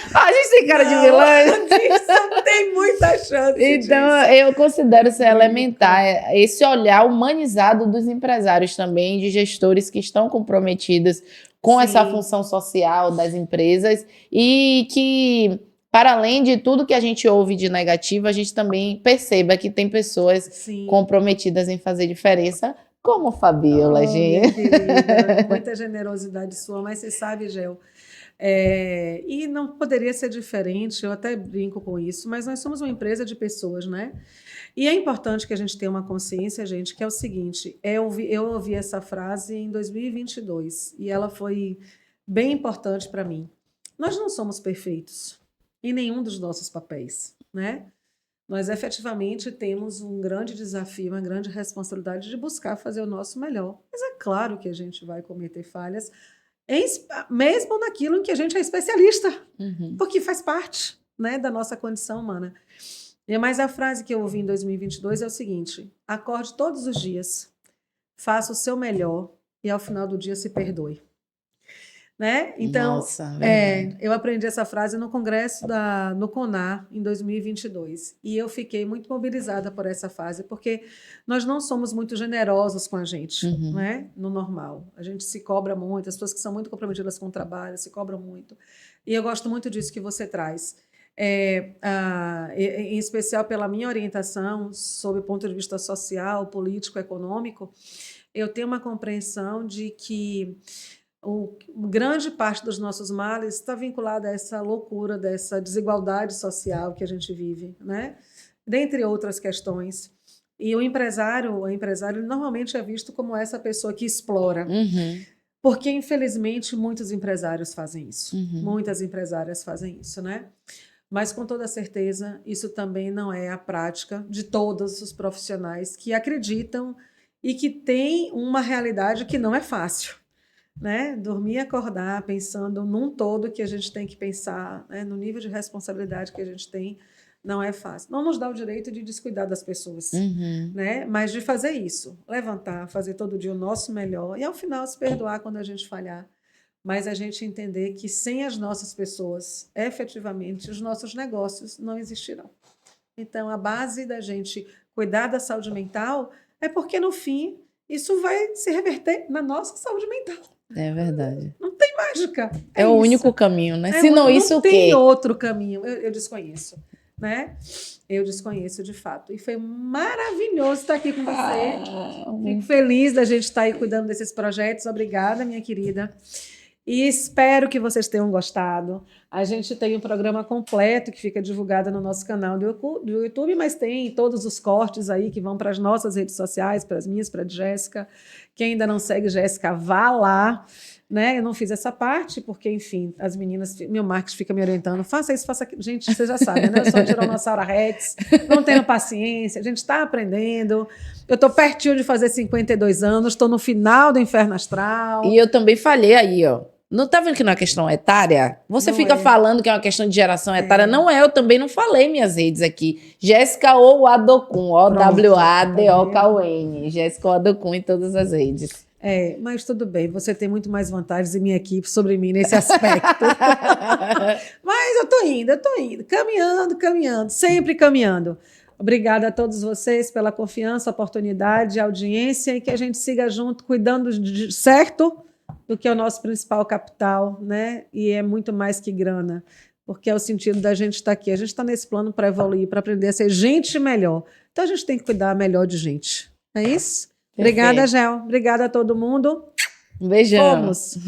de vilã. Disso tem muita chance. Então, eu considero ser elementar esse olhar humanizado dos empresários também, de gestores que estão comprometidos com essa função social das empresas e que, para além de tudo que a gente ouve de negativo, a gente também perceba que tem pessoas comprometidas em fazer diferença, como Fabiola, gente. Minha querida, muita generosidade sua, mas você sabe, Gel, e não poderia ser diferente, eu até brinco com isso, mas nós somos uma empresa de pessoas, né? E é importante que a gente tenha uma consciência, gente, que é o seguinte, eu ouvi essa frase em 2022 e ela foi bem importante para mim. Nós não somos perfeitos em nenhum dos nossos papéis, né? Nós efetivamente temos um grande desafio, uma grande responsabilidade de buscar fazer o nosso melhor. Mas é claro que a gente vai cometer falhas, mesmo naquilo em que a gente é especialista, porque faz parte, né, da nossa condição humana. Mas a frase que eu ouvi em 2022 é o seguinte: acorde todos os dias, faça o seu melhor e ao final do dia se perdoe. Né? Então, Nossa, eu aprendi essa frase no congresso no CONAR em 2022 e eu fiquei muito mobilizada por essa frase porque nós não somos muito generosos com a gente, né? No normal. A gente se cobra muito, as pessoas que são muito comprometidas com o trabalho se cobram muito. E eu gosto muito disso que você traz. Em especial pela minha orientação sob o ponto de vista social, político, econômico, eu tenho uma compreensão de que grande parte dos nossos males está vinculada a essa loucura, dessa desigualdade social que a gente vive, né? Dentre outras questões. E o empresário normalmente é visto como essa pessoa que explora. Porque, infelizmente, muitos empresários fazem isso. Muitas empresárias fazem isso, né? Mas, com toda certeza, isso também não é a prática de todos os profissionais que acreditam e que têm uma realidade que não é fácil. Né? Dormir e acordar pensando num todo que a gente tem que pensar, né? No nível de responsabilidade que a gente tem, não é fácil. Não nos dá o direito de descuidar das pessoas, né? Mas de fazer isso, levantar, fazer todo dia o nosso melhor e ao final se perdoar quando a gente falhar. Mas a gente entender que sem as nossas pessoas, efetivamente, os nossos negócios não existirão. Então, a base da gente cuidar da saúde mental é porque, no fim, isso vai se reverter na nossa saúde mental. É verdade. Não tem mágica. É o único caminho, né? Se não isso, o quê? Não tem outro caminho. Eu desconheço, né? Eu desconheço de fato. E foi maravilhoso estar aqui com você. Fico feliz da gente estar aí cuidando desses projetos. Obrigada, minha querida. E espero que vocês tenham gostado. A gente tem um programa completo que fica divulgado no nosso canal do YouTube, mas tem todos os cortes aí que vão para as nossas redes sociais, para as minhas, para a Jéssica. Quem ainda não segue Jéssica, vá lá. Né? Eu não fiz essa parte, porque, enfim, as meninas, meu marketing fica me orientando, faça isso, faça aquilo. Gente, vocês já sabem, né? Eu sou a Tiranossauro Rex, não tenho paciência, a gente está aprendendo. Eu estou pertinho de fazer 52 anos, estou no final do Inferno Astral. E eu também falhei aí, ó. Não tá vendo que não é questão etária? Você fica falando que é uma questão de geração etária. Não é, eu também não falei minhas redes aqui. Jéssica ou Adokun, O-W-A-D-O-K-U-N. Jéssica ou Adokun em todas as redes. Mas tudo bem, você tem muito mais vantagens em minha equipe sobre mim nesse aspecto. Mas eu tô indo, caminhando, sempre caminhando. Obrigada a todos vocês pela confiança, oportunidade, audiência e que a gente siga junto, cuidando certo do que é o nosso principal capital, né? E é muito mais que grana, porque é o sentido da gente estar aqui. A gente está nesse plano para evoluir, para aprender a ser gente melhor. Então a gente tem que cuidar melhor de gente. É isso? Perfeito. Obrigada, Gel. Obrigada a todo mundo. Um beijão. Fomos.